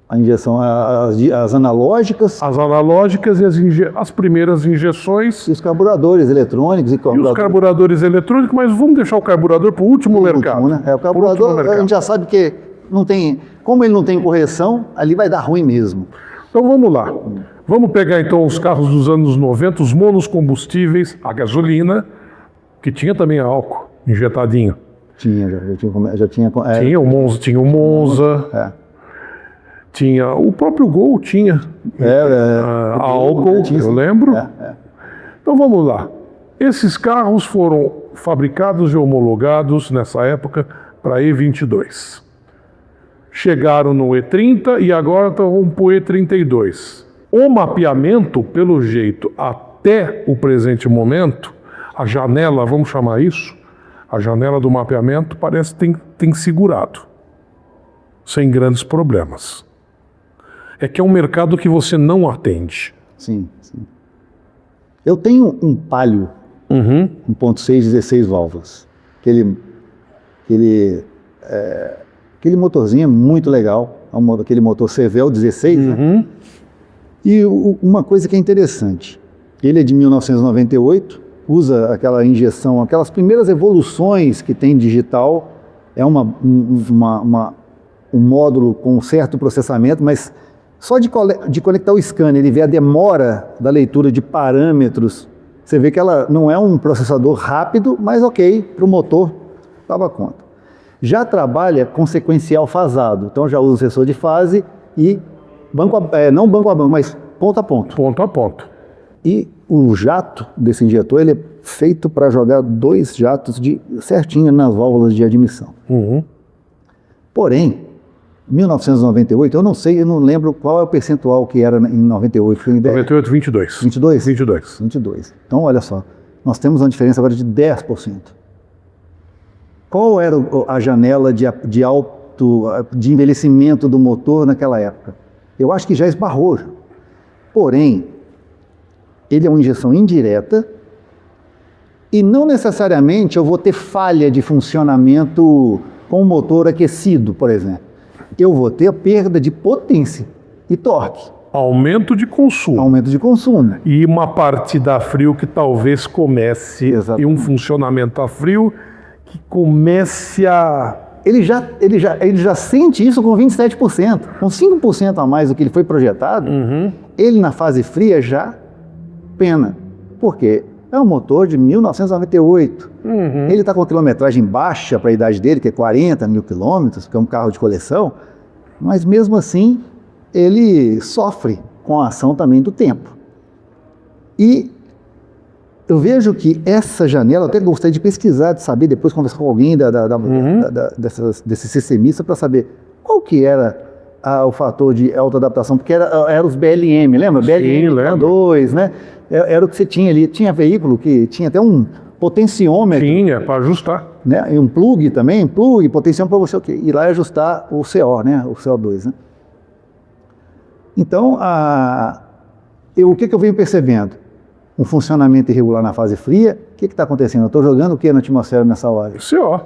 A injeção, as analógicas. As analógicas e as primeiras injeções. E os carburadores eletrônicos. E os carburadores eletrônicos, mas vamos deixar o carburador para o último mercado. Último, né? O carburador, a gente já sabe que não tem, como ele não tem correção, ali vai dar ruim mesmo. Então vamos lá. Vamos pegar então os carros dos anos 90, os monocombustíveis, a gasolina, que tinha também álcool injetadinho. Já tinha. Tinha o Monza. Tinha o próprio Gol, tinha álcool, eu lembro. Então vamos lá. Esses carros foram fabricados e homologados nessa época para E22. Chegaram no E30 e agora vão para o E32. O mapeamento, pelo jeito, até o presente momento, a janela, vamos chamar isso, a janela do mapeamento parece que tem segurado, sem grandes problemas. É que é um mercado que você não atende. Sim. Eu tenho um Palio 1.6, 16 válvulas. Aquele motorzinho é muito legal, aquele motor Cevel 16, né? E uma coisa que é interessante, ele é de 1998, usa aquela injeção, aquelas primeiras evoluções que tem digital, é um módulo com certo processamento, mas só de conectar o scanner, ele vê a demora da leitura de parâmetros, você vê que ela não é um processador rápido, mas ok, para o motor, dava conta. Já trabalha com sequencial fasado, então já usa o sensor de fase e não banco a banco, mas ponto a ponto. Ponto a ponto. E o jato desse injetor, ele é feito para jogar 2 jatos certinho nas válvulas de admissão. Porém, 1998, eu não lembro qual é o percentual que era em 98. 98, 22. 22? 22. 22. Então, olha só, nós temos uma diferença agora de 10%. Qual era a janela de envelhecimento do motor naquela época? Eu acho que já esbarrou. Porém, ele é uma injeção indireta e não necessariamente eu vou ter falha de funcionamento com o motor aquecido, por exemplo. Eu vou ter a perda de potência e torque. Aumento de consumo. Aumento de consumo. E uma partida a frio que talvez comece, e um funcionamento a frio que comece a... Ele já sente isso com 27%, com 5% a mais do que ele foi projetado, ele na fase fria já pena. Por quê? É um motor de 1998. Ele está com quilometragem baixa para a idade dele, que é 40 mil quilômetros, que é um carro de coleção, mas mesmo assim ele sofre com a ação também do tempo. E eu vejo que essa janela, eu até gostaria de pesquisar, de saber, depois conversar com alguém desse sistemista para saber qual que era o fator de autoadaptação, porque era os BLM, lembra? BLM 2, né? Era o que você tinha ali. Tinha veículo que tinha até um potenciômetro. Tinha, para ajustar. Né? E um plug também, potenciômetro para você ir lá e ajustar o CO, né? O CO2, né? Então, o que eu venho percebendo? Um funcionamento irregular na fase fria. O que está acontecendo? Eu estou jogando o que na atmosfera nessa hora? CO.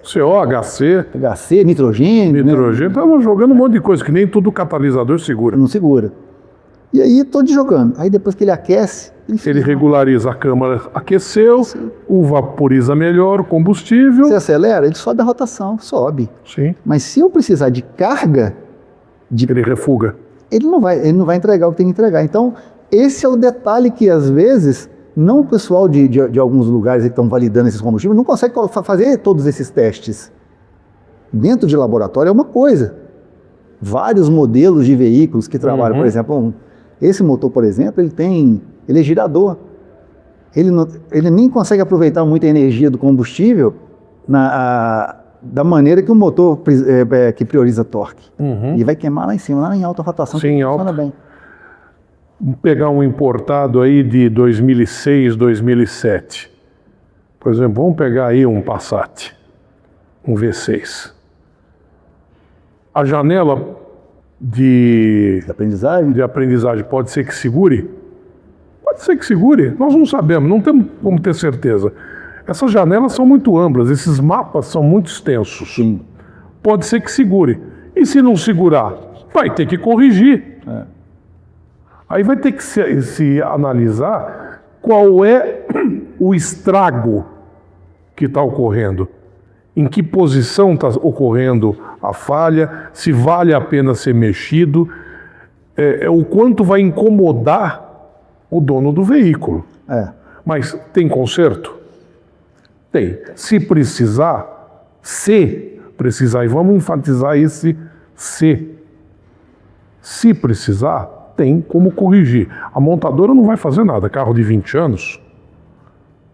CO, HC, nitrogênio. Nitrogênio, estava jogando um monte de coisa, que nem todo catalisador segura. Não segura. E aí estou jogando. Aí depois que ele aquece... Ele regulariza a câmara, aqueceu, o vaporiza melhor o combustível. Você acelera, ele sobe a rotação, sobe. Sim. Mas se eu precisar de carga... Ele refuga. Ele não vai entregar o que tem que entregar. Então, esse é o detalhe que às vezes... Não o pessoal de alguns lugares que estão validando esses combustíveis não consegue fazer todos esses testes. Dentro de laboratório é uma coisa. Vários modelos de veículos que trabalham, por exemplo, esse motor, por exemplo, ele é girador. Ele nem consegue aproveitar muita energia do combustível da maneira que o motor que prioriza torque. E vai queimar lá em cima, lá em alta rotação. Sim, funciona bem. Vamos pegar um importado aí de 2006, 2007. Por exemplo, vamos pegar aí um Passat, um V6. A janela de aprendizagem pode ser que segure? Pode ser que segure, nós não sabemos, não temos como ter certeza. Essas janelas são muito amplas, esses mapas são muito extensos. Sim. Pode ser que segure. E se não segurar, vai ter que corrigir. Aí vai ter que se analisar qual é o estrago que está ocorrendo. Em que posição está ocorrendo a falha, se vale a pena ser mexido, o quanto vai incomodar o dono do veículo. Mas tem conserto? Tem. Se precisar, e vamos enfatizar esse se precisar, tem como corrigir. A montadora não vai fazer nada, carro de 20 anos,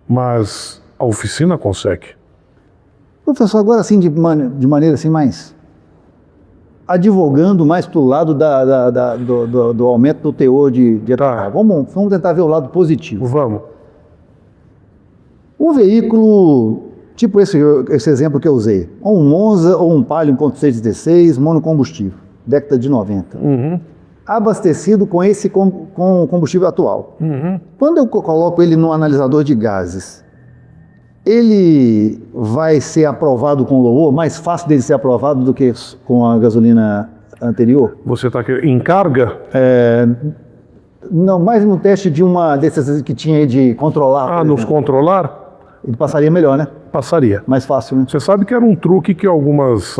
mas a oficina consegue. Professor, agora assim, de maneira assim mais advogando mais para o lado do aumento do teor de etanol. Vamos tentar ver o lado positivo. Vamos. Um veículo, tipo esse exemplo que eu usei, ou um Monza ou um Palio 1.616 monocombustível, década de 90. Abastecido com o combustível atual. Quando eu coloco ele no analisador de gases, ele vai ser aprovado com louvor, mais fácil dele ser aprovado do que com a gasolina anterior? Você está em carga? Não, mais no teste de uma desses que tinha aí de controlar. Nos controlar? Ele passaria melhor, né? Passaria. Mais fácil, né? Você sabe que era um truque que algumas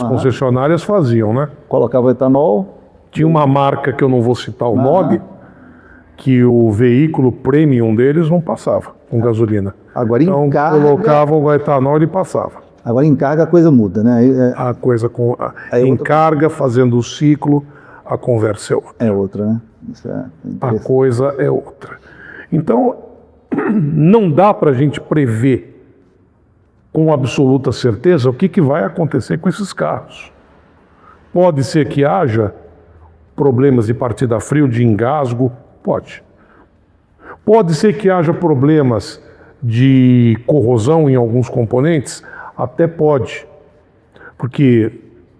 concessionárias faziam, né? Colocava o etanol. Tinha uma marca que eu não vou citar o nome, que o veículo premium deles não passava com gasolina. Agora então em carga, colocavam o etanol e ele passava. Agora em carga a coisa muda, né? A coisa em carga, fazendo o ciclo, a conversa é outra. É outra, né? Isso a coisa é outra. Então, não dá para a gente prever com absoluta certeza o que vai acontecer com esses carros. Pode ser que haja problemas de partida a frio, de engasgo, pode. Pode ser que haja problemas de corrosão em alguns componentes, até pode. Porque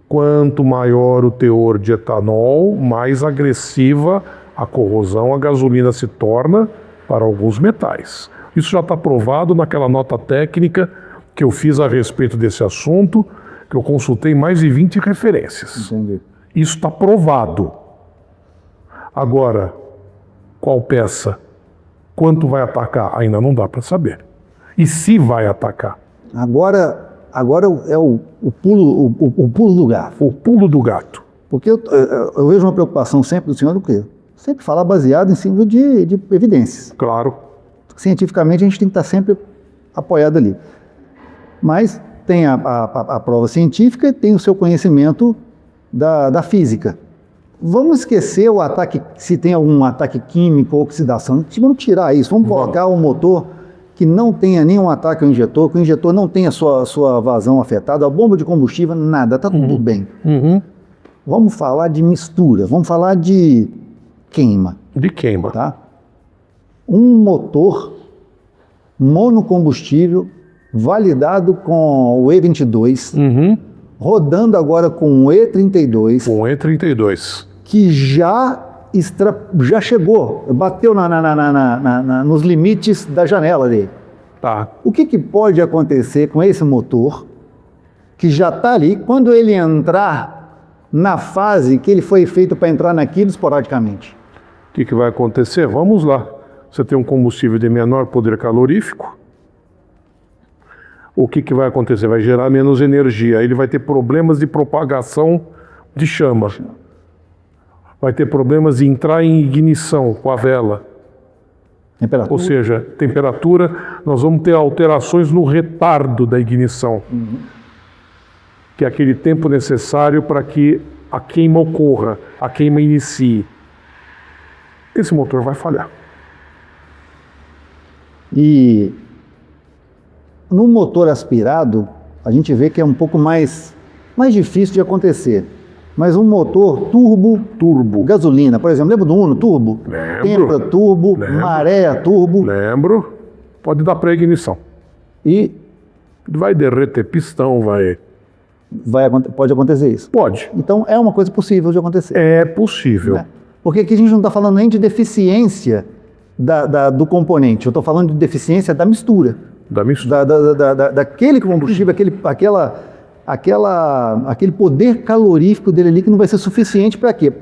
quanto maior o teor de etanol, mais agressiva a corrosão, a gasolina se torna para alguns metais. Isso já está provado naquela nota técnica que eu fiz a respeito desse assunto, que eu consultei mais de 20 referências. Entendi. Isso está provado. Agora, qual peça, quanto vai atacar, ainda não dá para saber. E se vai atacar? Agora é o pulo do gato. O pulo do gato. Porque eu vejo uma preocupação sempre do senhor do quê? Sempre falar baseado em cima de evidências. Claro. Cientificamente a gente tem que estar sempre apoiado ali. Mas tem a prova científica e tem o seu conhecimento da física. Vamos esquecer o ataque, se tem algum ataque químico ou oxidação. Vamos tirar isso. Vamos colocar um motor que não tenha nenhum ataque ao injetor, que o injetor não tenha sua vazão afetada, a bomba de combustível, nada, está tudo bem. Vamos falar de mistura, vamos falar de queima. De queima. Tá? Um motor monocombustível validado com o E22, rodando agora com o E32. Com o E32. Que já chegou, bateu nos limites da janela dele. Tá. O que pode acontecer com esse motor que já está ali, quando ele entrar na fase que ele foi feito para entrar naquilo esporadicamente? O que vai acontecer? Vamos lá. Você tem um combustível de menor poder calorífico. O que vai acontecer? Vai gerar menos energia. Ele vai ter problemas de propagação de chama. Vai ter problemas de entrar em ignição com a vela. Temperatura. Ou seja, temperatura, nós vamos ter alterações no retardo da ignição. Que é aquele tempo necessário para que a queima ocorra, a queima inicie. Esse motor vai falhar. E no motor aspirado, a gente vê que é um pouco mais difícil de acontecer. Mas um motor turbo, gasolina, por exemplo, lembra do Uno turbo? Lembro. Tempra turbo, Maré turbo. Lembro. Pode dar pré-ignição. E Vai derreter pistão, pode acontecer isso. Pode. Então é uma coisa possível de acontecer. É possível. Né? Porque aqui a gente não está falando nem de deficiência do componente, eu estou falando de deficiência da mistura. Da mistura. Daquele combustível, aquele poder calorífico dele ali que não vai ser suficiente para quê?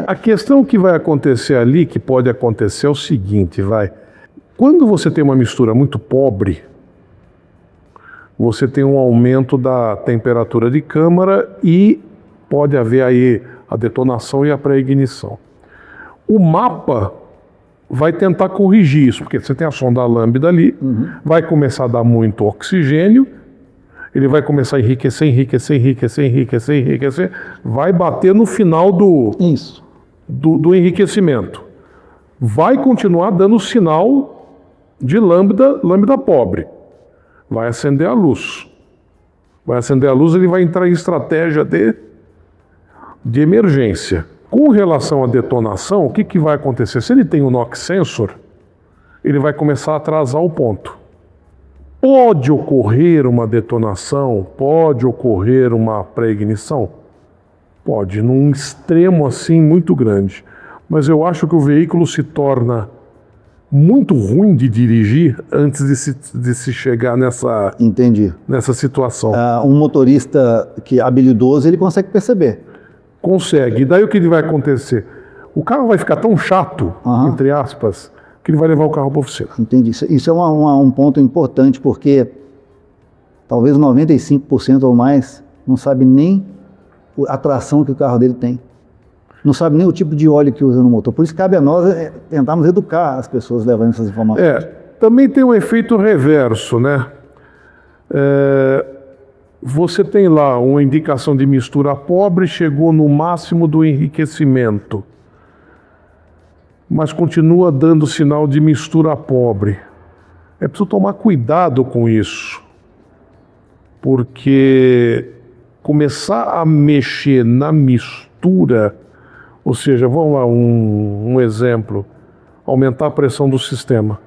A questão que vai acontecer ali, que pode acontecer, é o seguinte, Quando você tem uma mistura muito pobre, você tem um aumento da temperatura de câmara e pode haver aí a detonação e a pré-ignição. O mapa vai tentar corrigir isso, porque você tem a sonda lambda ali, vai começar a dar muito oxigênio, ele vai começar a enriquecer, vai bater no final do enriquecimento. Vai continuar dando sinal de lambda pobre. Vai acender a luz. Ele vai entrar em estratégia de emergência. Com relação à detonação, o que vai acontecer? Se ele tem um NOx sensor, ele vai começar a atrasar o ponto. Pode ocorrer uma detonação, pode ocorrer uma pré-ignição? Pode, num extremo assim muito grande. Mas eu acho que o veículo se torna muito ruim de dirigir antes de se chegar nessa situação. Um motorista que é habilidoso, ele consegue perceber. Consegue. E daí o que vai acontecer? O carro vai ficar tão chato, entre aspas, que ele vai levar o carro para a oficina. Entendi. Isso é um ponto importante, porque talvez 95% ou mais não sabe nem a tração que o carro dele tem. Não sabe nem o tipo de óleo que usa no motor. Por isso cabe a nós tentarmos educar as pessoas levando essas informações. Também tem um efeito reverso, né? Você tem lá uma indicação de mistura pobre, chegou no máximo do enriquecimento, mas continua dando sinal de mistura pobre. É preciso tomar cuidado com isso, porque começar a mexer na mistura, ou seja, vamos lá, um exemplo, aumentar a pressão do sistema.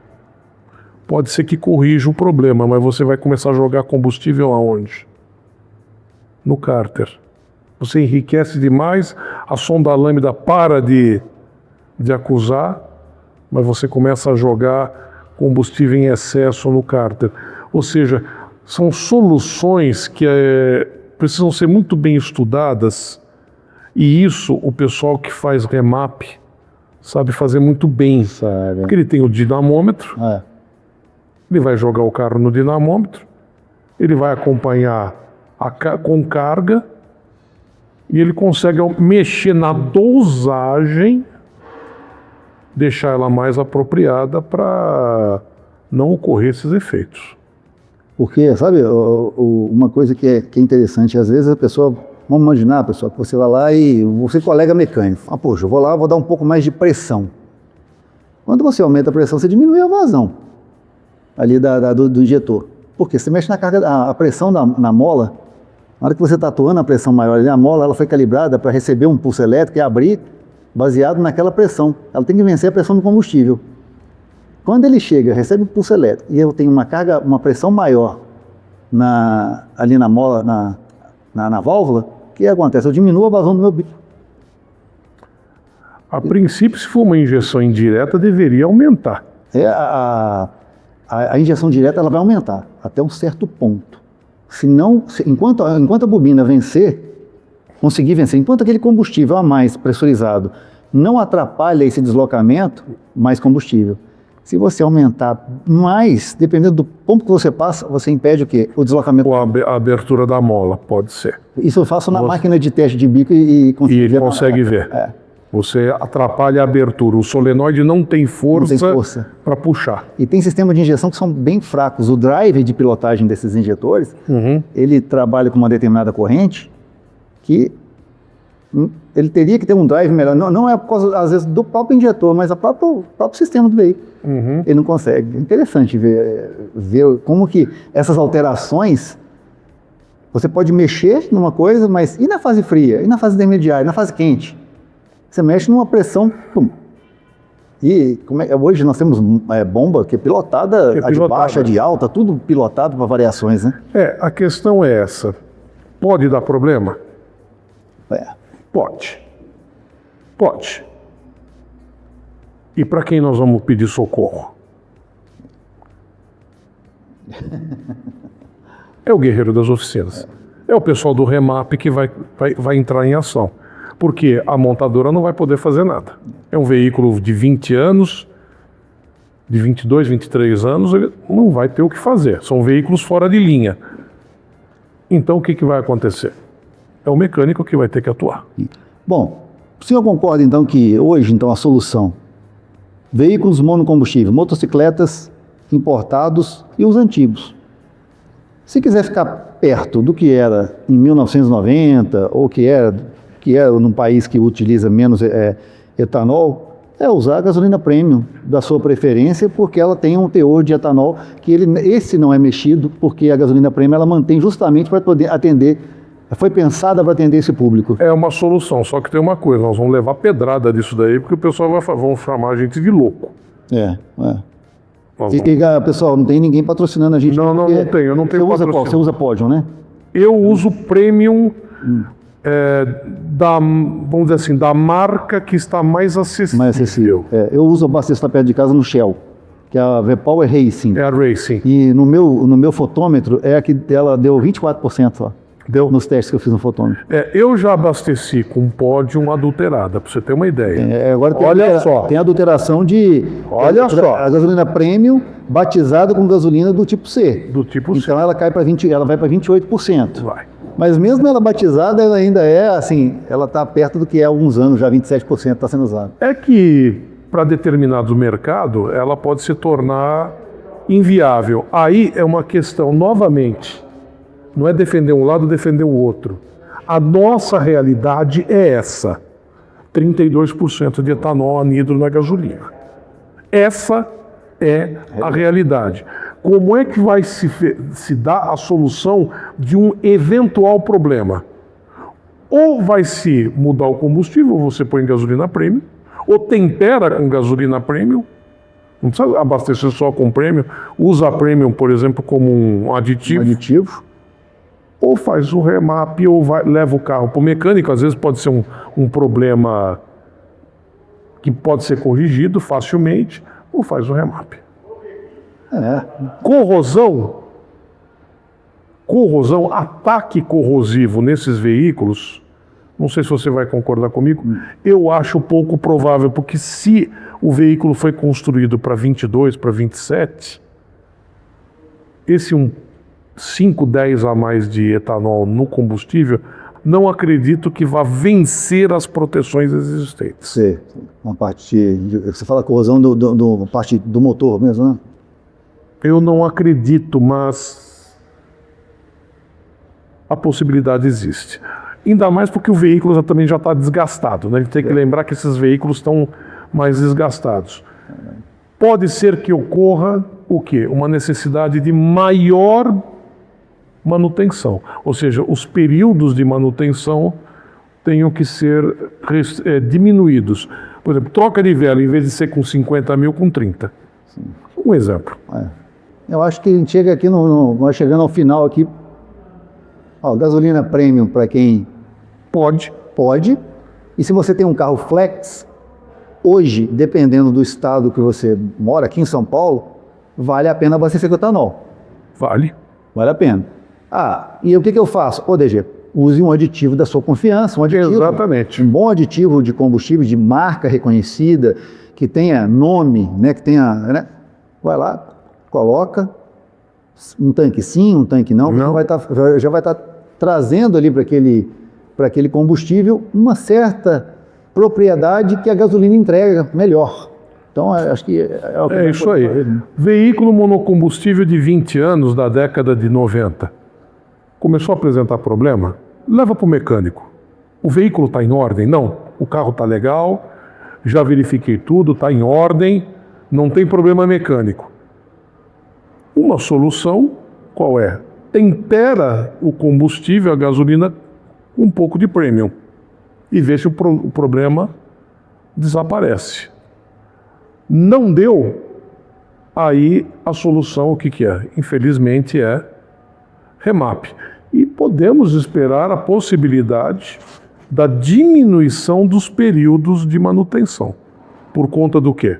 Pode ser que corrija o problema, mas você vai começar a jogar combustível aonde? No cárter. Você enriquece demais, a sonda lambda para de acusar, mas você começa a jogar combustível em excesso no cárter. Ou seja, são soluções que precisam ser muito bem estudadas, e isso o pessoal que faz remap sabe fazer muito bem. Porque ele tem o dinamômetro, ele vai jogar o carro no dinamômetro, ele vai acompanhar com carga, e ele consegue mexer na dosagem, deixar ela mais apropriada para não ocorrer esses efeitos. Porque, sabe, uma coisa que é interessante, às vezes a pessoa, vamos imaginar, pessoal, que você vai lá e você é colega mecânico. Poxa, eu vou lá, vou dar um pouco mais de pressão. Quando você aumenta a pressão, você diminui a vazão ali do injetor. Porque você mexe na carga, a pressão na mola, na hora que você está atuando a pressão maior ali, a mola ela foi calibrada para receber um pulso elétrico e abrir baseado naquela pressão. Ela tem que vencer a pressão do combustível. Quando ele chega, recebe o pulso elétrico e eu tenho uma pressão maior ali na mola, na válvula, o que acontece? Eu diminuo a vazão do meu bico. A princípio, se for uma injeção indireta, deveria aumentar. A injeção direta ela vai aumentar até um certo ponto. Enquanto a bobina conseguir vencer, enquanto aquele combustível a mais pressurizado não atrapalha esse deslocamento, mais combustível. Se você aumentar mais, dependendo do ponto que você passa, você impede o quê? O deslocamento. Ou a abertura da mola, pode ser. Isso eu faço na máquina de teste de bico e ele consegue ver. Você atrapalha a abertura. O solenoide não tem força para puxar. E tem sistemas de injeção que são bem fracos. O drive de pilotagem desses injetores, ele trabalha com uma determinada corrente que ele teria que ter um drive melhor. Não é por causa, às vezes, do próprio injetor, mas do próprio sistema do veículo. Ele não consegue. É interessante ver como que essas alterações Você pode mexer numa coisa, mas e na fase fria? E na fase intermediária? E na fase quente? Você mexe numa pressão... Pum. E hoje nós temos bomba que é pilotada, a de baixa, a de alta, tudo pilotado para variações, né? A questão é essa. Pode dar problema? Pode. Pode. E para quem nós vamos pedir socorro? É o guerreiro das oficinas. É o pessoal do remap que vai entrar em ação. Porque a montadora não vai poder fazer nada. É um veículo de 20 anos, de 22, 23 anos, ele não vai ter o que fazer. São veículos fora de linha. Então o que vai acontecer? É o mecânico que vai ter que atuar. Bom, o senhor concorda então que hoje a solução, veículos monocombustível, motocicletas importados e os antigos. Se quiser ficar perto do que era em 1990 ou que era num país que utiliza menos etanol, é usar a gasolina premium da sua preferência, porque ela tem um teor de etanol que esse não é mexido, porque a gasolina premium ela mantém justamente para poder atender, foi pensada para atender esse público. É uma solução, só que tem uma coisa, nós vamos levar pedrada disso daí, porque o pessoal vão chamar a gente de louco. Pessoal, não tem ninguém patrocinando a gente. Não tem, eu não tenho patrocínio. Você usa qual? Você usa Podium, né? Eu uso Premium vamos dizer assim, da marca que está mais acessível. Eu uso abastecer perto de casa no Shell, que é a V-Power Racing. É a Racing. E no meu fotômetro, é a que ela deu 24% só. Deu nos testes que eu fiz no fotômetro. Eu já abasteci com Podium adulterada, para você ter uma ideia. Agora tem adulteração a gasolina premium batizada com gasolina do tipo C. Do tipo C. Então ela vai para 28%. Vai. Mas mesmo ela batizada, ela ainda ela está perto do que é há alguns anos, já 27% está sendo usada. É que, para determinados mercados, ela pode se tornar inviável. Aí é uma questão, novamente, não é defender um lado, defender o outro. A nossa realidade é essa. 32% de etanol anidro na gasolina. Essa é a realidade. Como é que vai se dar a solução de um eventual problema? Ou vai se mudar o combustível, ou você põe gasolina premium, ou tempera com gasolina premium, não precisa abastecer só com premium, usa a premium, por exemplo, como um aditivo. Ou faz o remap, ou leva o carro para o mecânico. Às vezes pode ser um problema que pode ser corrigido facilmente, ou faz o remap. Corrosão, ataque corrosivo nesses veículos, não sei se você vai concordar comigo, eu acho pouco provável, porque se o veículo foi construído para 22, para 27, esse 5, 10 a mais de etanol no combustível, não acredito que vá vencer as proteções existentes. Sim, uma parte você fala corrosão parte do motor mesmo, né? Eu não acredito, mas a possibilidade existe. Ainda mais porque o veículo também já está desgastado, né? A gente tem que lembrar que esses veículos estão mais desgastados. Pode ser que ocorra o quê? Uma necessidade de maior manutenção. Ou seja, os períodos de manutenção tenham que ser diminuídos. Por exemplo, troca de vela, em vez de ser com 50 mil, com 30. Sim. Um exemplo. Eu acho que a gente chega aqui, nós chegando ao final aqui. Gasolina premium para quem pode. E se você tem um carro flex, hoje, dependendo do estado que você mora, aqui em São Paulo, vale a pena abastecer com etanol. Vale a pena. E o que eu faço? DG, use um aditivo da sua confiança. Exatamente. Um bom aditivo de combustível, de marca reconhecida, que tenha nome, né, que tenha... Né, vai lá, coloca um tanque sim, um tanque não. Já vai estar trazendo ali para aquele combustível uma certa propriedade que a gasolina entrega melhor. Então, acho que é o que isso aí. Fazer, né? Veículo monocombustível de 20 anos da década de 90. Começou a apresentar problema? Leva para o mecânico. O veículo está em ordem? Não. O carro está legal, já verifiquei tudo, está em ordem, não tem problema mecânico. Uma solução, qual é? tempera o combustível, a gasolina, com um pouco de premium e vê se o problema desaparece. Não deu, aí a solução o que é? Infelizmente é remap. E podemos esperar a possibilidade da diminuição dos períodos de manutenção. Por conta do quê?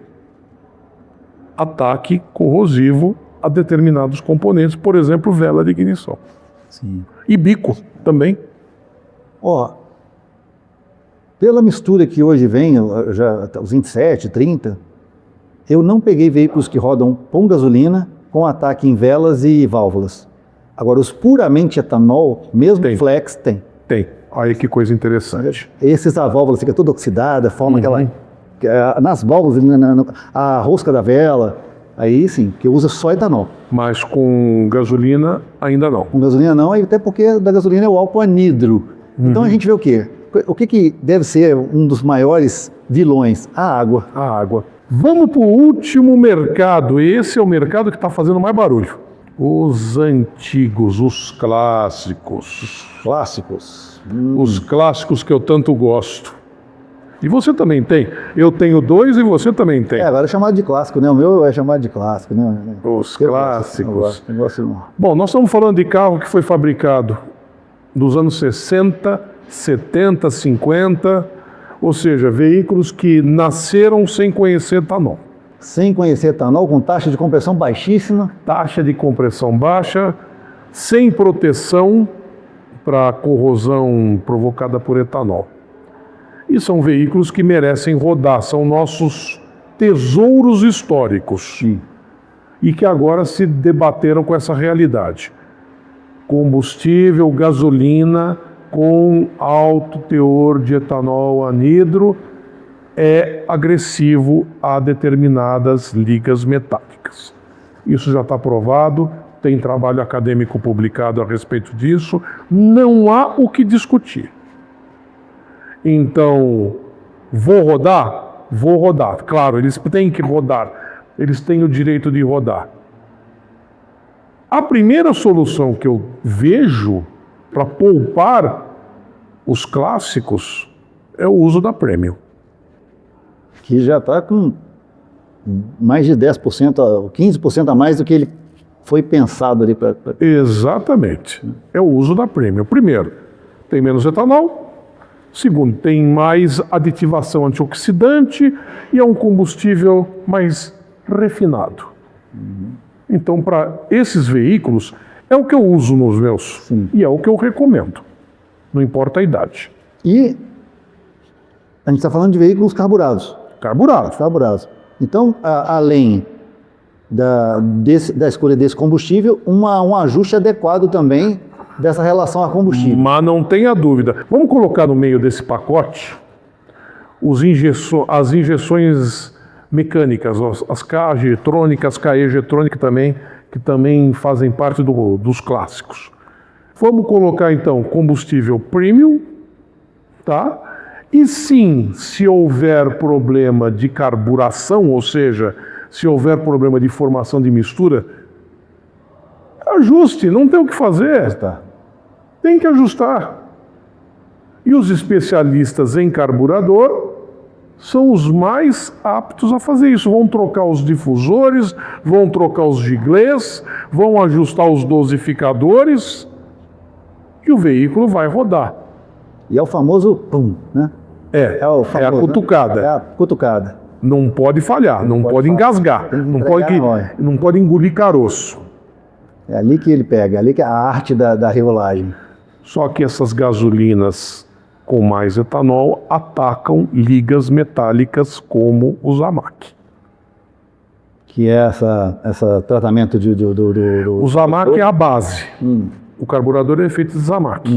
Ataque corrosivo a determinados componentes, por exemplo, vela de ignição. Sim. E bico também. Ó, pela mistura que hoje vem, já os 27, 30, eu não peguei veículos que rodam com gasolina com ataque em velas e válvulas. Agora, os puramente etanol, mesmo Tem. flex, tem. Tem. Aí que coisa interessante. Esses, a válvula fica toda oxidada, forma aquela... Nas válvulas, a rosca da vela, aí sim, que usa só etanol. Mas com gasolina, ainda não. Com gasolina não, até porque da gasolina é o álcool anidro. Então a gente vê o quê? O que deve ser um dos maiores vilões? A água. A água. Vamos para o último mercado. Esse é o mercado que está fazendo mais barulho. Os antigos, os clássicos. Clássicos. Os clássicos que eu tanto gosto. E você também tem. Eu tenho 2 e você também tem. Agora é chamado de clássico, né? O meu é chamado de clássico, né? Os clássicos. Eu gosto. Bom, nós estamos falando de carro que foi fabricado nos anos 60, 70, 50, ou seja, veículos que nasceram sem conhecer etanol. Sem conhecer etanol, com taxa de compressão baixíssima. Taxa de compressão baixa, sem proteção para corrosão provocada por etanol. E são veículos que merecem rodar, são nossos tesouros históricos. Sim. E que agora se debateram com essa realidade. Combustível, gasolina com alto teor de etanol anidro é agressivo a determinadas ligas metálicas. Isso já está provado, tem trabalho acadêmico publicado a respeito disso, não há o que discutir. Então, vou rodar? Vou rodar. Claro, eles têm que rodar, eles têm o direito de rodar. A primeira solução que eu vejo para poupar os clássicos é o uso da Premium. Que já está com mais de 10%, 15% a mais do que ele foi pensado ali para... Exatamente. É o uso da Premium. Primeiro, tem menos etanol. Segundo, tem mais aditivação antioxidante e é um combustível mais refinado. Então, para esses veículos, é o que eu uso nos meus. Sim. E é o que eu recomendo. Não importa a idade. E a gente está falando de veículos carburados. Carburado. Então, além da escolha desse combustível, um ajuste adequado também dessa relação a combustível. Mas não tenha dúvida. Vamos colocar no meio desse pacote as injeções mecânicas, as K-Jetronic, KE-Jetronic também, que também fazem parte dos clássicos. Vamos colocar então combustível premium, tá? E sim, se houver problema de carburação, ou seja, se houver problema de formação de mistura, ajuste, não tem o que fazer. Tá. Tem que ajustar. E os especialistas em carburador são os mais aptos a fazer isso. Vão trocar os difusores, vão trocar os giglês, vão ajustar os dosificadores e o veículo vai rodar. E é o famoso pum, né? É o famoso, é a cutucada. Né? É a cutucada. Não pode falhar, não pode engasgar, não pode engolir caroço. É ali que ele pega, é ali que é a arte da regulagem. Só que essas gasolinas com mais etanol atacam ligas metálicas como o Zamac. Que é essa tratamento do... O Zamac é a base. O carburador é feito de Zamac.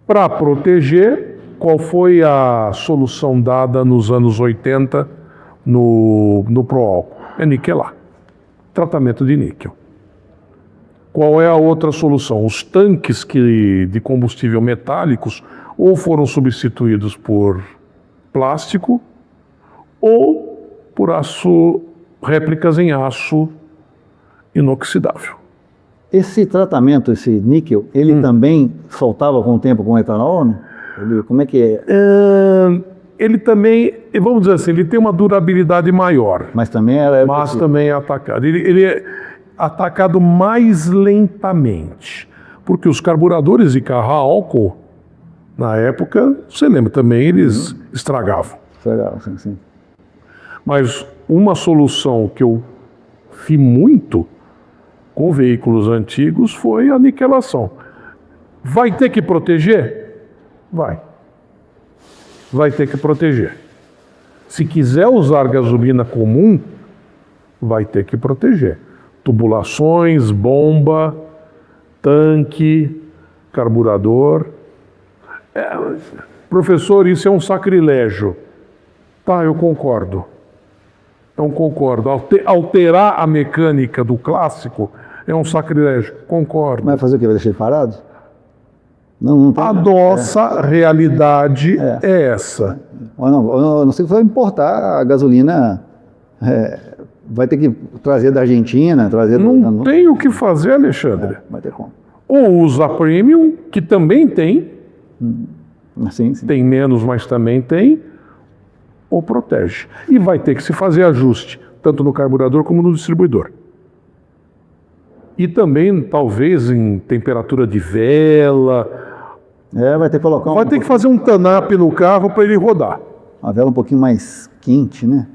Para proteger, qual foi a solução dada nos anos 80 no Proálcool? É niquelar. Tratamento de níquel. Qual é a outra solução? Os tanques de combustível metálicos ou foram substituídos por plástico ou por réplicas em aço inoxidável. Esse tratamento, esse níquel, ele também soltava com o tempo com etanol, né? Como é que é? Ele também, vamos dizer assim, ele tem uma durabilidade maior, Mas também era... mas também é atacado. Ele é atacado mais lentamente, porque os carburadores de carro a álcool, na época, você lembra também, eles estragavam. Legal, sim, sim. Mas uma solução que eu vi muito com veículos antigos foi a niquelação. Vai ter que proteger? Vai. Vai ter que proteger. Se quiser usar gasolina comum, vai ter que proteger. Tubulações, bomba, tanque, carburador. Professor, isso é um sacrilégio. Tá, eu concordo. Não concordo. Alterar a mecânica do clássico é um sacrilégio. Concordo. Mas fazer o quê? Vai deixar ele parado? Não tem. A nossa realidade é essa. Eu não sei se vai importar a gasolina. Vai ter que trazer da Argentina, trazer... Não tem o que fazer, Alexandre. Vai ter como. Ou usa premium, que também tem. Sim, sim. Tem menos, mas também tem. Ou protege. E vai ter que se fazer ajuste, tanto no carburador como no distribuidor. E também, talvez, em temperatura de vela. Vai ter que colocar Vai ter que fazer um TANAP no carro para ele rodar. uma vela um pouquinho mais quente, né?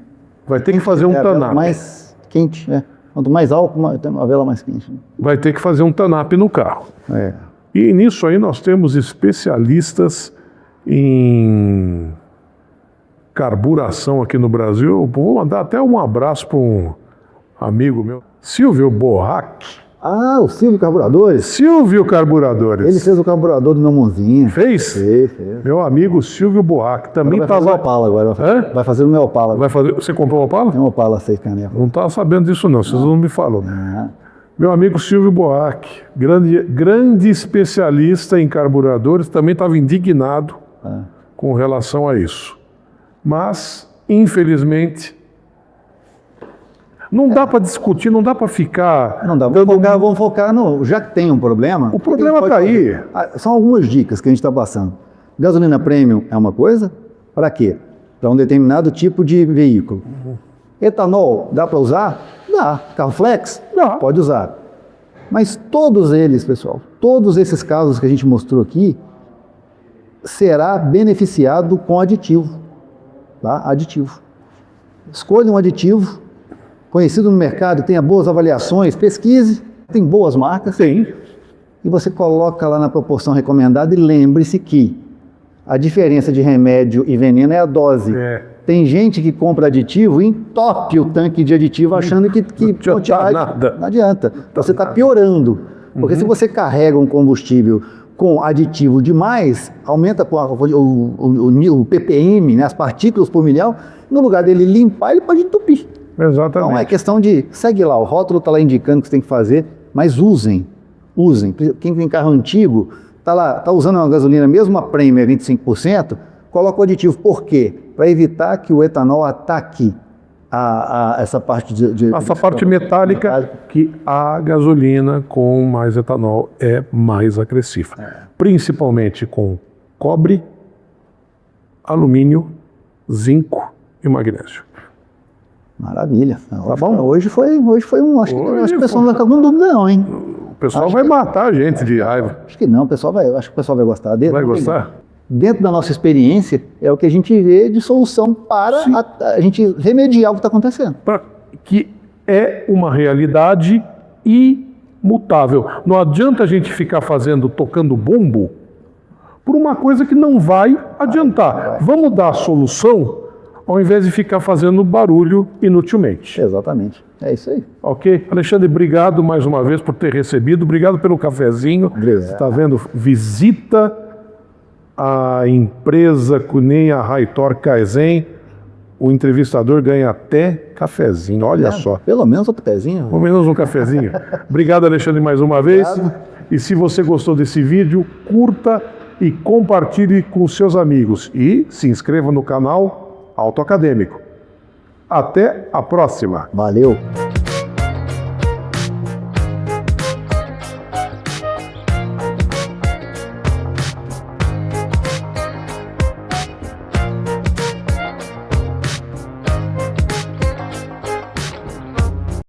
Vai ter que fazer um a vela TANAP. mais quente, Quanto mais álcool, tem uma vela mais quente. Né? Vai ter que fazer um TANAP no carro. É. E nisso aí nós temos especialistas em carburação aqui no Brasil. Eu vou mandar até um abraço para um amigo meu, Silvio Bohac. Ah, o Silvio Carburadores? Silvio Carburadores. Ele fez o carburador do meu Monzinho. Fez? Fez. Meu amigo Silvio Bohac também Vai fazer estava. o Opala agora. Vai fazer o meu Opala. Vai fazer. Você comprou uma Opala? Tem um Opala 6 canecas. Não estava sabendo disso não, vocês não me falam. Meu amigo Silvio Bohac, grande especialista em carburadores, também estava indignado com relação a isso. Mas, infelizmente, não dá para discutir, não dá para ficar... Não dá, vamos focar no... Já que tem um problema... O problema está aí. São algumas dicas que a gente está passando. Gasolina premium é uma coisa? Para quê? Para um determinado tipo de veículo. Etanol, dá para usar? Dá. Carro flex? Dá. Pode usar. Mas todos eles, pessoal, todos esses casos que a gente mostrou aqui, será beneficiado com aditivo. Tá? Aditivo. Escolha um aditivo conhecido no mercado, tenha boas avaliações, pesquise, tem boas marcas. Sim. E você coloca lá na proporção recomendada e lembre-se que a diferença de remédio e veneno é a dose. Tem gente que compra aditivo e entope o tanque de aditivo achando que não adianta nada. Não adianta. Você está piorando. Porque se você carrega um combustível com aditivo demais, aumenta o ppm, né, as partículas por milhão, no lugar dele limpar, ele pode entupir. Exatamente. Então é questão de, segue lá, o rótulo está lá indicando o que você tem que fazer, mas usem. Quem tem carro antigo, está usando uma gasolina, mesmo a Premium é 25%, coloca o aditivo. Por quê? Para evitar que o etanol ataque essa parte essa parte metálica, que a gasolina com mais etanol é mais agressiva. Principalmente com cobre, alumínio, zinco e magnésio. Maravilha. Tá bom? Hoje foi um... Acho que o pessoal não vai ficar com dúvida não, hein? O pessoal vai matar a gente de raiva. Acho que não, acho que o pessoal vai gostar. Vai gostar? Dentro da nossa experiência, é o que a gente vê de solução para a gente remediar o que está acontecendo. Que é uma realidade imutável. Não adianta a gente ficar tocando bumbo por uma coisa que não vai adiantar. Vamos dar a solução ao invés de ficar fazendo barulho inutilmente. Exatamente. É isso aí. Ok? Alexandre, obrigado mais uma vez por ter recebido. Obrigado pelo cafezinho. Obrigado. Você está vendo? Visita a empresa Kunen Raitor Kaizen. O entrevistador ganha até cafezinho. Olha só. Pelo menos um cafezinho. Pelo menos um cafezinho. Obrigado, Alexandre, mais uma vez. Obrigado. E se você gostou desse vídeo, curta e compartilhe com seus amigos. E se inscreva no canal Autoacadêmico. Até a próxima. Valeu.